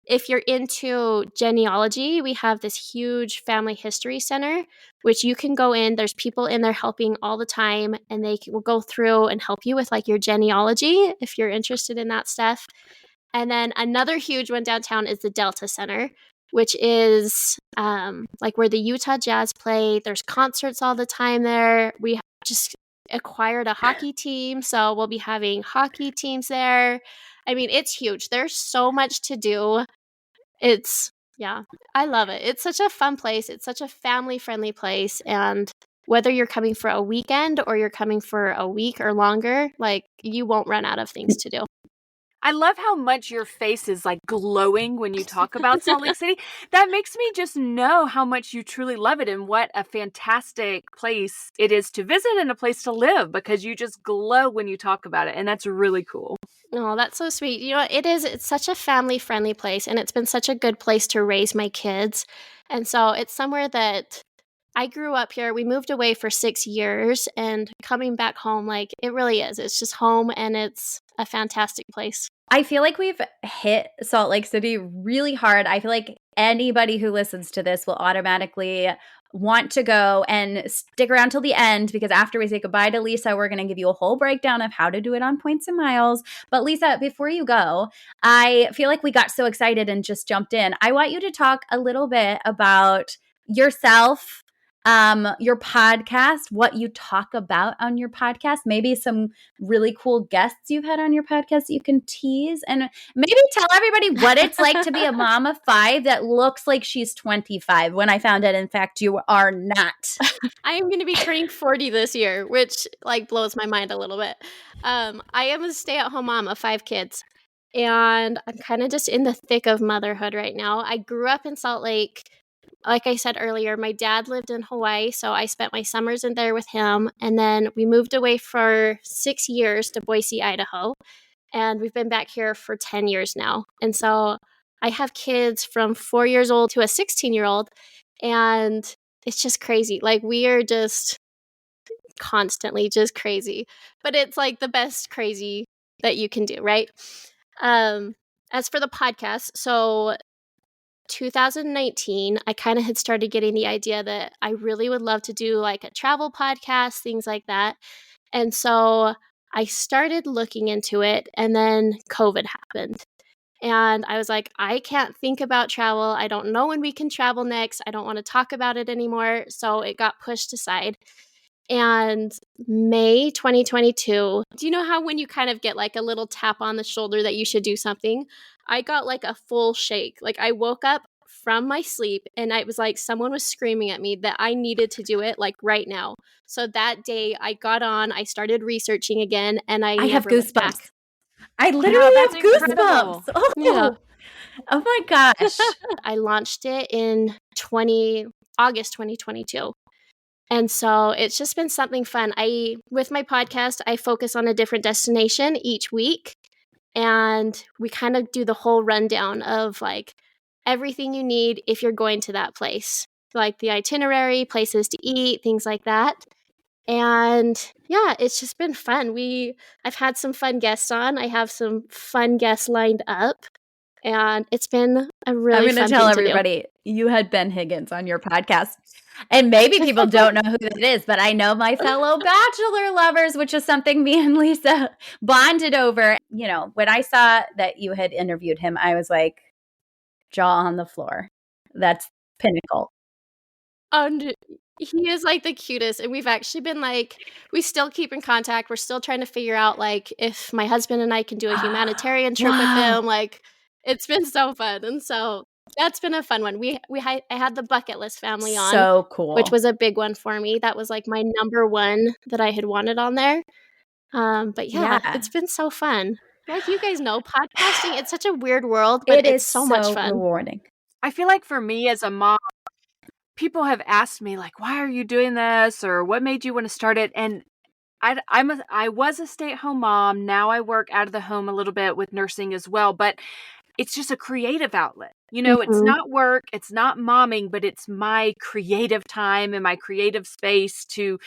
Speaker 3: If you're into genealogy, we have this huge family history center, which you can go in. There's people in there helping all the time, and will go through and help you with like your genealogy if you're interested in that stuff. And then another huge one downtown is the Delta Center, which is like where the Utah Jazz play. There's concerts all the time there. We just acquired a hockey team, so we'll be having hockey teams there. I mean, it's huge. There's so much to do. I love it. It's such a fun place. It's such a family-friendly place. And whether you're coming for a weekend or you're coming for a week or longer, like, you won't run out of things to do.
Speaker 2: I love how much your face is like glowing when you talk about Salt Lake City. That makes me just know how much you truly love it and what a fantastic place it is to visit and a place to live, because you just glow when you talk about it. And that's really cool.
Speaker 3: Oh, that's so sweet. You know, it's such a family-friendly place, and it's been such a good place to raise my kids. And so it's somewhere that I grew up here. We moved away for 6 years, and coming back home, like, it really is. It's just home, and it's a fantastic place.
Speaker 1: I feel like we've hit Salt Lake City really hard. I feel like anybody who listens to this will automatically want to go and stick around till the end, because after we say goodbye to Lisa, we're going to give you a whole breakdown of how to do it on points and miles. But Lisa, before you go, I feel like we got so excited and just jumped in. I want you to talk a little bit about yourself, your podcast, what you talk about on your podcast, maybe some really cool guests you've had on your podcast that you can tease, and maybe tell everybody what it's like to be a mom of 5 that looks like she's 25, when I found out, in fact, you are not.
Speaker 3: I am going to be turning 40 this year, which like blows my mind a little bit. I am a stay-at-home mom of 5 kids, and I'm kind of just in the thick of motherhood right now. I grew up in Salt Lake. Like I said earlier, my dad lived in Hawaii, so I spent my summers in there with him. And then we moved away for 6 years to Boise, Idaho. And we've been back here for 10 years now. And so I have kids from 4 years old to a 16-year-old. And it's just crazy. Like, we are just constantly just crazy. But it's like the best crazy that you can do, right? As for the podcast, so 2019, I kind of had started getting the idea that I really would love to do like a travel podcast, things like that. And so I started looking into it, and then COVID happened. And I was like, I can't think about travel. I don't know when we can travel next. I don't want to talk about it anymore. So it got pushed aside. And May 2022, do you know how when you kind of get like a little tap on the shoulder that you should do something? I got like a full shake. Like, I woke up from my sleep, and I was like, someone was screaming at me that I needed to do it like right now. So that day I got on, I started researching again, and I
Speaker 1: have
Speaker 3: never looked
Speaker 1: goosebumps.
Speaker 3: back.
Speaker 1: I literally have
Speaker 2: that's incredible.
Speaker 1: goosebumps. Oh,
Speaker 3: Yeah.
Speaker 1: oh my gosh.
Speaker 3: I launched it in August 2022. And so it's just been something fun. With my podcast, I focus on a different destination each week, and we kind of do the whole rundown of like everything you need if you're going to that place, like the itinerary, places to eat, things like that. And yeah, it's just been fun. I've had some fun guests on. I have some fun guests lined up, and it's been a really
Speaker 1: I'm
Speaker 3: fun
Speaker 1: going to tell
Speaker 3: thing to do.
Speaker 1: everybody, you had Ben Higgins on your podcast. And maybe people don't know who that is, but I know my fellow Bachelor lovers, which is something me and Lisa bonded over. You know, when I saw that you had interviewed him, I was like, jaw on the floor. That's pinnacle.
Speaker 3: And he is like the cutest, and we've actually been like, we still keep in contact. We're still trying to figure out like if my husband and I can do a humanitarian trip with
Speaker 1: Wow.
Speaker 3: him. Like, it's been so fun, and so that's been a fun one. I had the bucket list family on,
Speaker 1: So cool.
Speaker 3: which was a big one for me. That was like my number one that I had wanted on there. But yeah, it's been so fun. Like you guys know, podcasting, it's such a weird world, but it's so much fun.
Speaker 1: Rewarding.
Speaker 2: I feel like for me as a mom, people have asked me like, why are you doing this? Or what made you want to start it? And I was a stay-at-home mom. Now I work out of the home a little bit with nursing as well, but it's just a creative outlet. You know, it's not work, it's not momming, but it's my creative time and my creative space and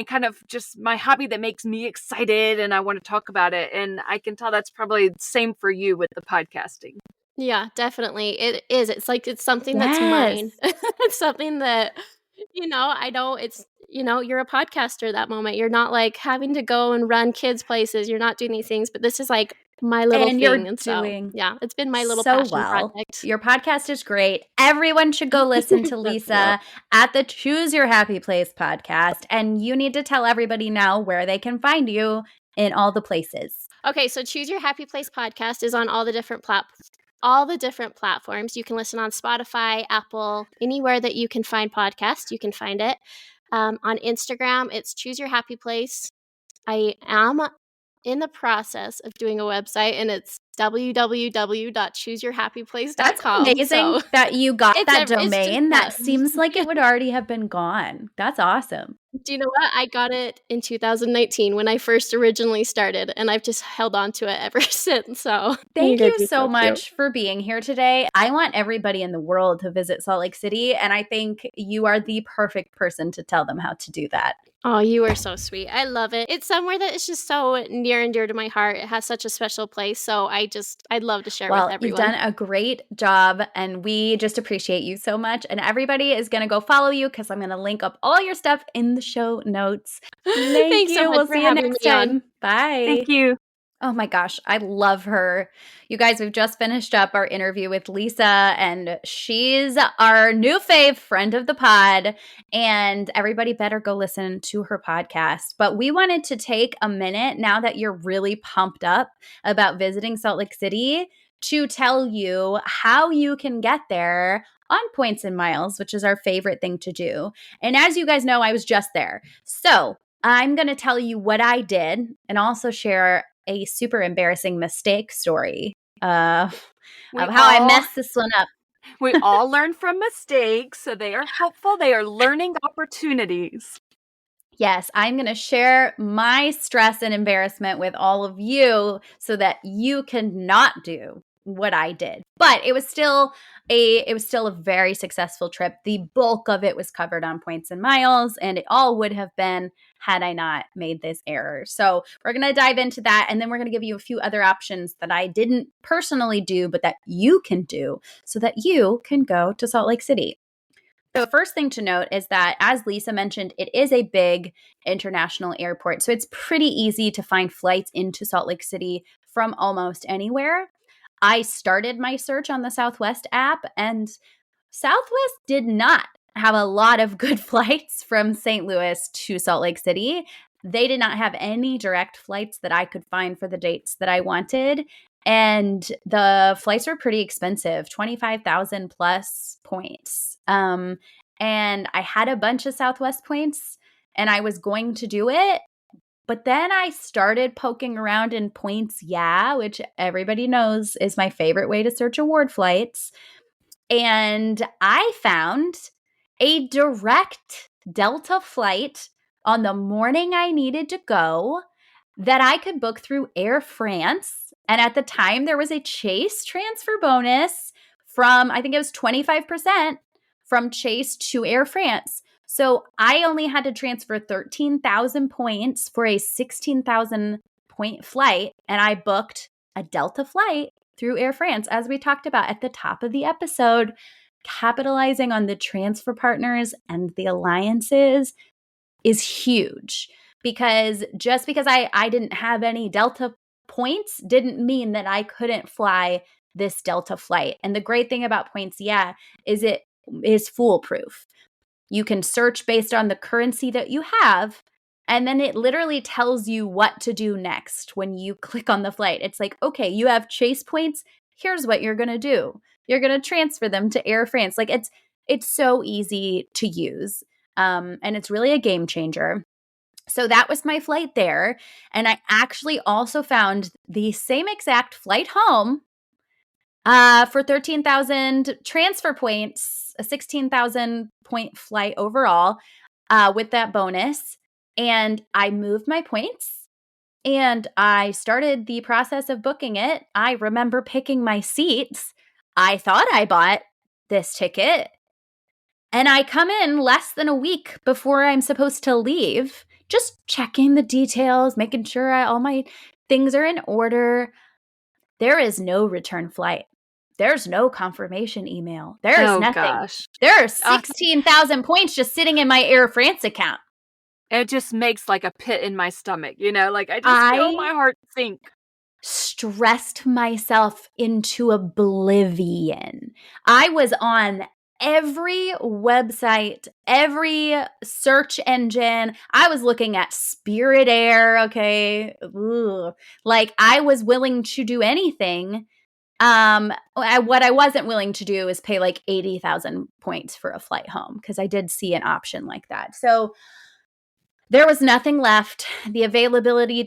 Speaker 2: kind of just my hobby that makes me excited and I want to talk about it. And I can tell that's probably the same for you with the podcasting.
Speaker 3: Yeah, definitely. It is. It's like it's something that's mine. It's something that, I know it's, you're a podcaster that moment. You're not like having to go and run kids places. You're not doing these things, but this is like my little
Speaker 1: And
Speaker 3: thing.
Speaker 1: you're
Speaker 3: And so,
Speaker 1: doing
Speaker 3: yeah, it's been my little
Speaker 1: so
Speaker 3: passion
Speaker 1: well.
Speaker 3: project.
Speaker 1: Your podcast is great. Everyone should go listen to Lisa at the Choose Your Happy Place podcast. And you need to tell everybody now where they can find you in all the places.
Speaker 3: Okay, so Choose Your Happy Place podcast is on all the different platforms. You can listen on Spotify, Apple, anywhere that you can find podcasts, you can find it. On Instagram, it's Choose Your Happy Place. I am in the process of doing a website, and it's www.chooseyourhappyplace.com.
Speaker 1: That's amazing that you got that domain. That
Speaker 3: just
Speaker 1: seems like it would already have been gone. That's awesome.
Speaker 3: Do you know what? I got it in 2019 when I first originally started, and I've just held on to it ever since. So
Speaker 1: thank you so much for being here today. I want everybody in the world to visit Salt Lake City, and I think you are the perfect person to tell them how to do that.
Speaker 3: Oh, you are so sweet. I love it. It's somewhere that is just so near and dear to my heart. It has such a special place. So I'd love to share it with everyone.
Speaker 1: You've done a great job, and we just appreciate you so much. And everybody is going to go follow you because I'm going to link up all your stuff in the show notes. Thanks you.
Speaker 3: So much
Speaker 1: we'll
Speaker 3: for
Speaker 1: see you next time. Bye.
Speaker 2: Thank you.
Speaker 1: Oh my gosh, I love her. You guys, we've just finished up our interview with Lisa, and she's our new fave friend of the pod, and everybody better go listen to her podcast. But we wanted to take a minute, now that you're really pumped up about visiting Salt Lake City, to tell you how you can get there on points and miles, which is our favorite thing to do. And as you guys know, I was just there. So I'm going to tell you what I did and also share a super embarrassing mistake story of how I messed this one up.
Speaker 2: We all learn from mistakes, so they are helpful. They are learning opportunities.
Speaker 1: Yes, I'm going to share my stress and embarrassment with all of you so that you can not do what I did. But it was still a very successful trip. The bulk of it was covered on points and miles, and it all would have been had I not made this error. So we're going to dive into that, and then we're going to give you a few other options that I didn't personally do, but that you can do so that you can go to Salt Lake City. So the first thing to note is that, as Lisa mentioned, it is a big international airport. So it's pretty easy to find flights into Salt Lake City from almost anywhere. I started my search on the Southwest app, and Southwest did not have a lot of good flights from St. Louis to Salt Lake City. They did not have any direct flights that I could find for the dates that I wanted. And the flights were pretty expensive, 25,000 plus points. And I had a bunch of Southwest points, and I was going to do it. But then I started poking around in Points Yeah, which everybody knows is my favorite way to search award flights. And I found a direct Delta flight on the morning I needed to go that I could book through Air France. And at the time, there was a Chase transfer bonus from, I think it was 25% from Chase to Air France. So I only had to transfer 13,000 points for a 16,000 point flight, and I booked a Delta flight through Air France, as we talked about at the top of the episode. capitalizing on the transfer partners and the alliances is huge, because just because I didn't have any Delta points didn't mean that I couldn't fly this Delta flight. And the great thing about points, is it is foolproof. You can search based on the currency that you have, and then it literally tells you what to do next when you click on the flight. It's like, okay, you have Chase points. Here's what you're going to do. You're going to transfer them to Air France. Like it's so easy to use. And it's really a game changer. So that was my flight there. And I actually also found the same exact flight home for 13,000 transfer points, a 16,000 point flight overall with that bonus. And I moved my points and I started the process of booking it. I remember picking my seats. I thought I bought this ticket. And I come in less than a week before I'm supposed to leave, just checking the details, making sure all my things are in order. There is no return flight. There's no confirmation email. There is nothing.
Speaker 2: Gosh.
Speaker 1: There are 16,000 points just sitting in my Air France account.
Speaker 2: It just makes like a pit in my stomach, like I just feel my heart sink.
Speaker 1: Stressed myself into oblivion. I was on every website, every search engine. I was looking at Spirit Air, okay? Ugh. Like I was willing to do anything. What I wasn't willing to do is pay like 80,000 points for a flight home, because I did see an option like that. So there was nothing left. The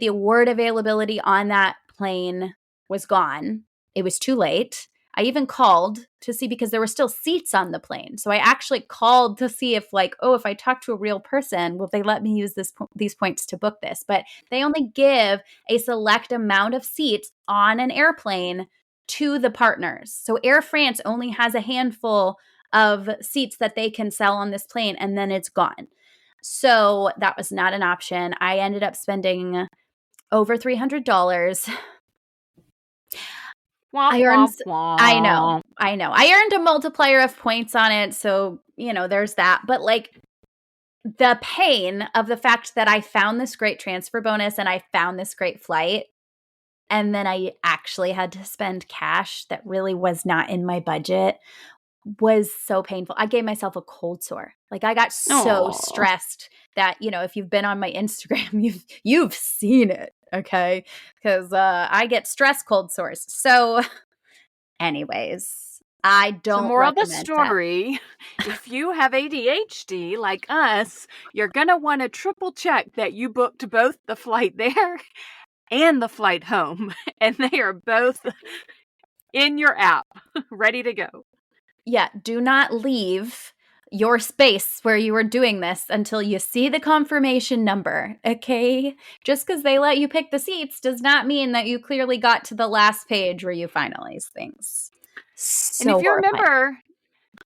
Speaker 1: award availability on that plane was gone. It was too late. I even called to see, because there were still seats on the plane. So I actually called to see if if I talk to a real person, will they let me use these points to book this? But they only give a select amount of seats on an airplane to the partners. So Air France only has a handful of seats that they can sell on this plane, and then it's gone. So that was not an option. I ended up spending over $300. I know. I earned a multiplier of points on it. So, there's that. But the pain of the fact that I found this great transfer bonus and I found this great flight, and then I actually had to spend cash that really was not in my budget, was so painful. I gave myself a cold sore. I got so stressed that, if you've been on my Instagram, you've seen it, okay? Because I get stress cold sores. So anyways, I don't
Speaker 2: moral of the
Speaker 1: recommend
Speaker 2: story, if you have ADHD like us, you're going to want to triple check that you booked both the flight there and the flight home. And they are both in your app, ready to go.
Speaker 1: Yeah, do not leave your space where you are doing this until you see the confirmation number, okay? Just because they let you pick the seats does not mean that you clearly got to the last page where you finalize things. So
Speaker 2: and
Speaker 1: horrifying.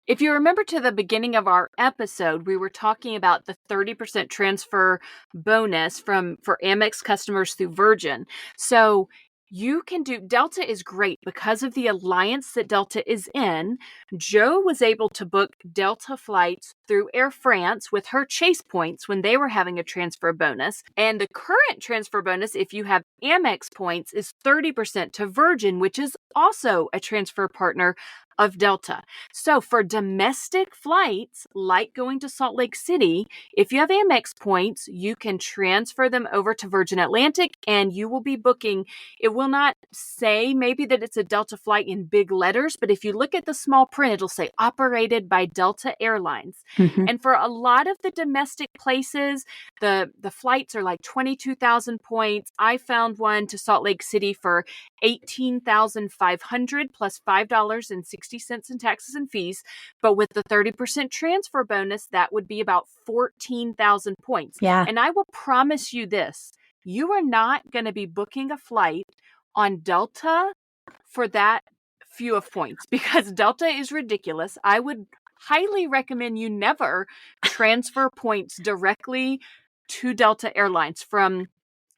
Speaker 2: if you remember to the beginning of our episode, we were talking about the 30% transfer bonus for AMEX customers through Virgin. So you can do, Delta is great because of the alliance that Delta is in. Joe was able to book Delta flights through Air France with her Chase points when they were having a transfer bonus. And the current transfer bonus, if you have AMEX points, is 30% to Virgin, which is also a transfer partner of Delta. So for domestic flights, like going to Salt Lake City, if you have Amex points, you can transfer them over to Virgin Atlantic and you will be booking. It will not say maybe that it's a Delta flight in big letters, but if you look at the small print, it'll say operated by Delta Airlines.
Speaker 1: Mm-hmm.
Speaker 2: And for a lot of the domestic places, the flights are like 22,000 points. I found one to Salt Lake City for 18,500 plus $5.60 in taxes and fees. But with the 30% transfer bonus, that would be about 14,000 points.
Speaker 1: Yeah.
Speaker 2: And I will promise you this, you are not going to be booking a flight on Delta for that few of points because Delta is ridiculous. I would highly recommend you never transfer points directly to Delta Airlines from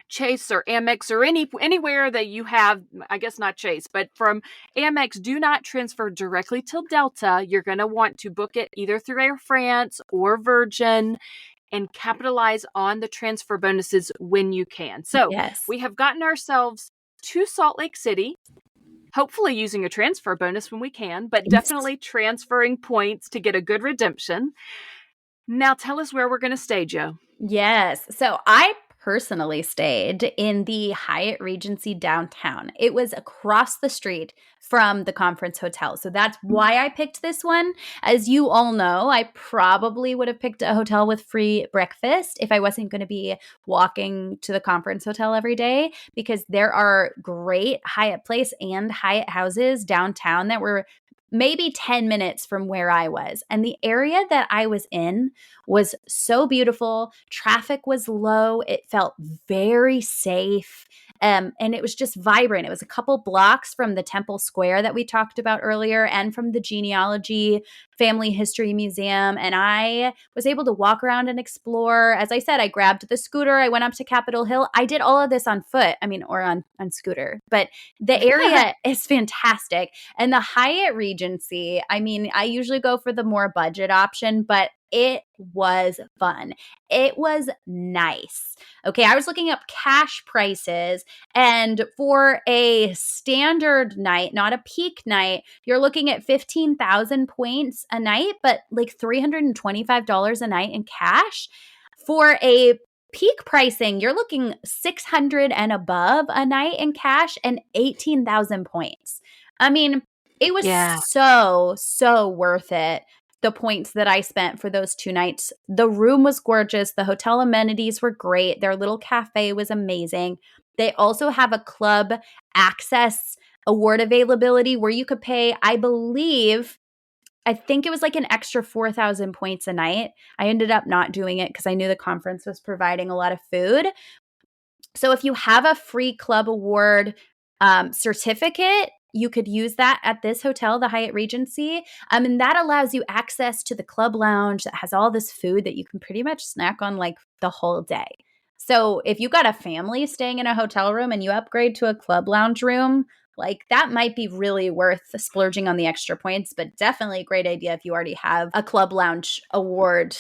Speaker 2: Chase or AMEX or anywhere that you have, I guess not Chase, but from AMEX, do not transfer directly to Delta. You're going to want to book it either through Air France or Virgin and capitalize on the transfer bonuses when you can. So
Speaker 1: Yes.
Speaker 2: we have gotten ourselves to Salt Lake City, hopefully using a transfer bonus when we can, but definitely transferring points to get a good redemption. Now tell us where we're going to stay, Joe.
Speaker 1: Yes. So I personally stayed in the Hyatt Regency downtown. It was across the street from the conference hotel. So that's why I picked this one. As you all know, I probably would have picked a hotel with free breakfast if I wasn't going to be walking to the conference hotel every day, because there are great Hyatt Place and Hyatt houses downtown that were maybe 10 minutes from where I was. And the area that I was in was so beautiful. Traffic was low. It felt very safe. And it was just vibrant. It was a couple blocks from the Temple Square that we talked about earlier and from the Genealogy Family History Museum. And I was able to walk around and explore. As I said, I grabbed the scooter. I went up to Capitol Hill. I did all of this on foot, or on scooter. But the area is fantastic. And the Hyatt Regency, I usually go for the more budget option, but it was fun. It was nice. Okay, I was looking up cash prices, and for a standard night, not a peak night, you're looking at 15,000 points a night, but like $325 a night in cash. For a peak pricing, you're looking 600 and above a night in cash and 18,000 points. It was so worth it. The points that I spent for those 2 nights. The room was gorgeous. The hotel amenities were great. Their little cafe was amazing. They also have a club access award availability where you could pay, I think it was like an extra 4,000 points a night. I ended up not doing it because I knew the conference was providing a lot of food. So if you have a free club award certificate, you could use that at this hotel, the Hyatt Regency. And that allows you access to the club lounge that has all this food that you can pretty much snack on like the whole day. So if you got a family staying in a hotel room and you upgrade to a club lounge room, like that might be really worth splurging on the extra points, but definitely a great idea if you already have a club lounge award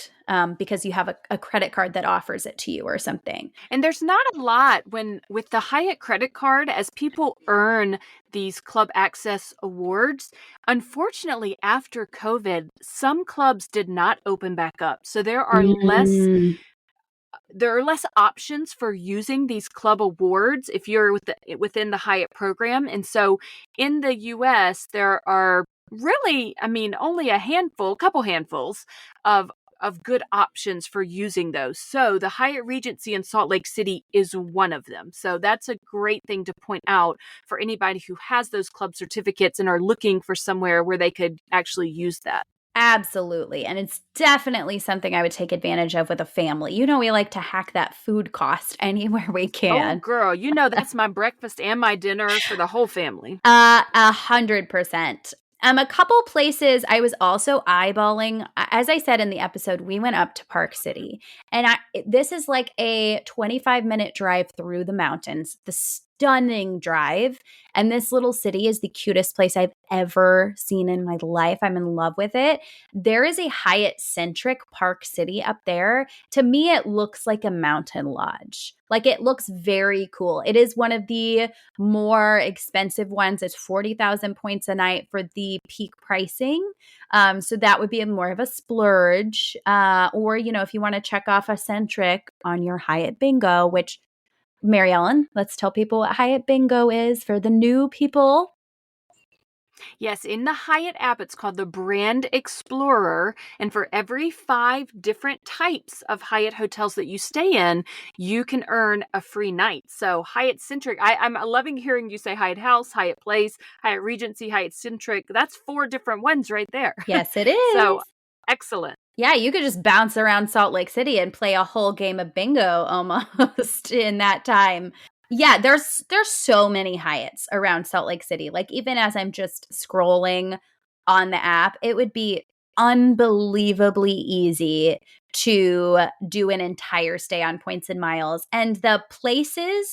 Speaker 1: because you have a credit card that offers it to you or something.
Speaker 2: And there's not a lot with the Hyatt credit card, as people earn these club access awards. Unfortunately, after COVID, some clubs did not open back up. So there are less options for using these club awards if you're within the Hyatt program. And so in the US, there are really, only a couple handfuls of good options for using those. So the Hyatt Regency in Salt Lake City is one of them. So that's a great thing to point out for anybody who has those club certificates and are looking for somewhere where they could actually use that.
Speaker 1: Absolutely. And it's definitely something I would take advantage of with a family. We like to hack that food cost anywhere we can.
Speaker 2: Oh, girl, that's my breakfast and my dinner for the whole family.
Speaker 1: 100%. A couple places I was also eyeballing. As I said in the episode, we went up to Park City, and this is like a 25-minute drive through the mountains. The stunning drive, and this little city is the cutest place I've ever seen in my life. I'm in love with it. There is a Hyatt-centric Park City up there. To me, it looks like a mountain lodge. Like, it looks very cool. It is one of the more expensive ones. It's 40,000 points a night for the peak pricing. So that would be more of a splurge. Or, if you want to check off a centric on your Hyatt bingo, which, Mary Ellen, let's tell people what Hyatt bingo is for the new people.
Speaker 2: Yes, in the Hyatt app, it's called the Brand Explorer. And for every 5 different types of Hyatt hotels that you stay in, you can earn a free night. So Hyatt Centric, I'm loving hearing you say Hyatt House, Hyatt Place, Hyatt Regency, Hyatt Centric. That's 4 different ones right there.
Speaker 1: Yes, it is.
Speaker 2: So excellent.
Speaker 1: Yeah, you could just bounce around Salt Lake City and play a whole game of bingo almost in that time. Yeah, there's so many Hyatts around Salt Lake City. Like, even as I'm just scrolling on the app, it would be unbelievably easy to do an entire stay on points and miles. And the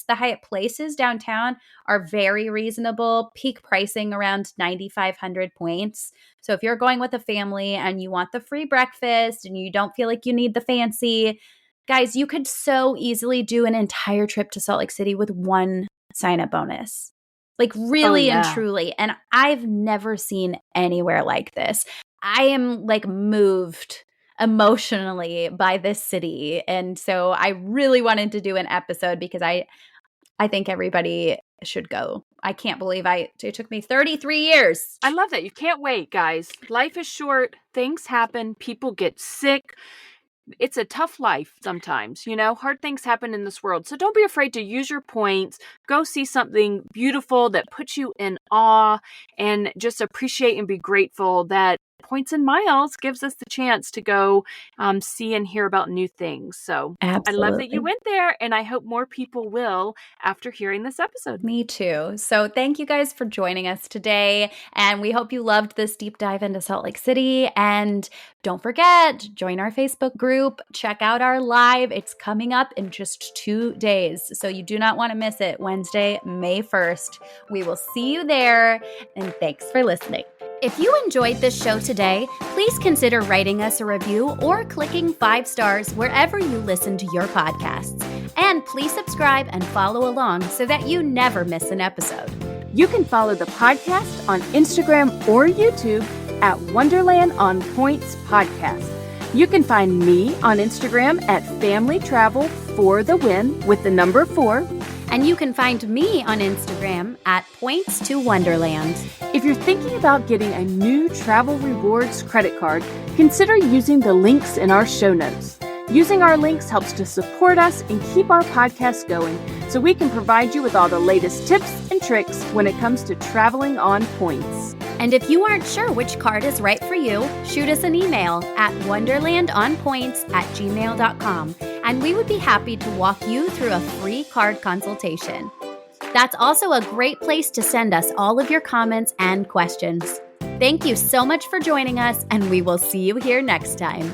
Speaker 1: Hyatt Places downtown are very reasonable, peak pricing around 9,500 points. So if you're going with a family and you want the free breakfast and you don't feel like you need the fancy, guys, you could so easily do an entire trip to Salt Lake City with one sign up bonus. Like really and truly. And I've never seen anywhere like this. I am like moved emotionally by this city. And so I really wanted to do an episode because I think everybody should go. I can't believe it took me 33 years.
Speaker 2: I love that. You can't wait, guys. Life is short. Things happen. People get sick. It's a tough life sometimes, hard things happen in this world. So don't be afraid to use your points. Go see something beautiful that puts you in awe and just appreciate and be grateful that points and miles gives us the chance to go see and hear about new things. So
Speaker 1: Absolutely.
Speaker 2: I love that you went there, and I hope more people will after hearing this episode.
Speaker 1: Me too. So thank you guys for joining us today. And we hope you loved this deep dive into Salt Lake City. And don't forget, join our Facebook group. Check out our live. It's coming up in just 2 days. So you do not want to miss it. Wednesday, May 1st. We will see you there. And thanks for listening. If you enjoyed this show today, please consider writing us a review or clicking 5 stars wherever you listen to your podcasts. And please subscribe and follow along so that you never miss an episode.
Speaker 2: You can follow the podcast on Instagram or YouTube at Wonderland on Points Podcast. You can find me on Instagram at Family Travel for the Win with the number 4.
Speaker 1: And you can find me on Instagram at Points to Wonderland.
Speaker 2: If you're thinking about getting a new Travel Rewards credit card, consider using the links in our show notes. Using our links helps to support us and keep our podcast going so we can provide you with all the latest tips and tricks when it comes to traveling on points.
Speaker 1: And if you aren't sure which card is right for you, shoot us an email at wonderlandonpoints@gmail.com, and we would be happy to walk you through a free card consultation. That's also a great place to send us all of your comments and questions. Thank you so much for joining us, and we will see you here next time.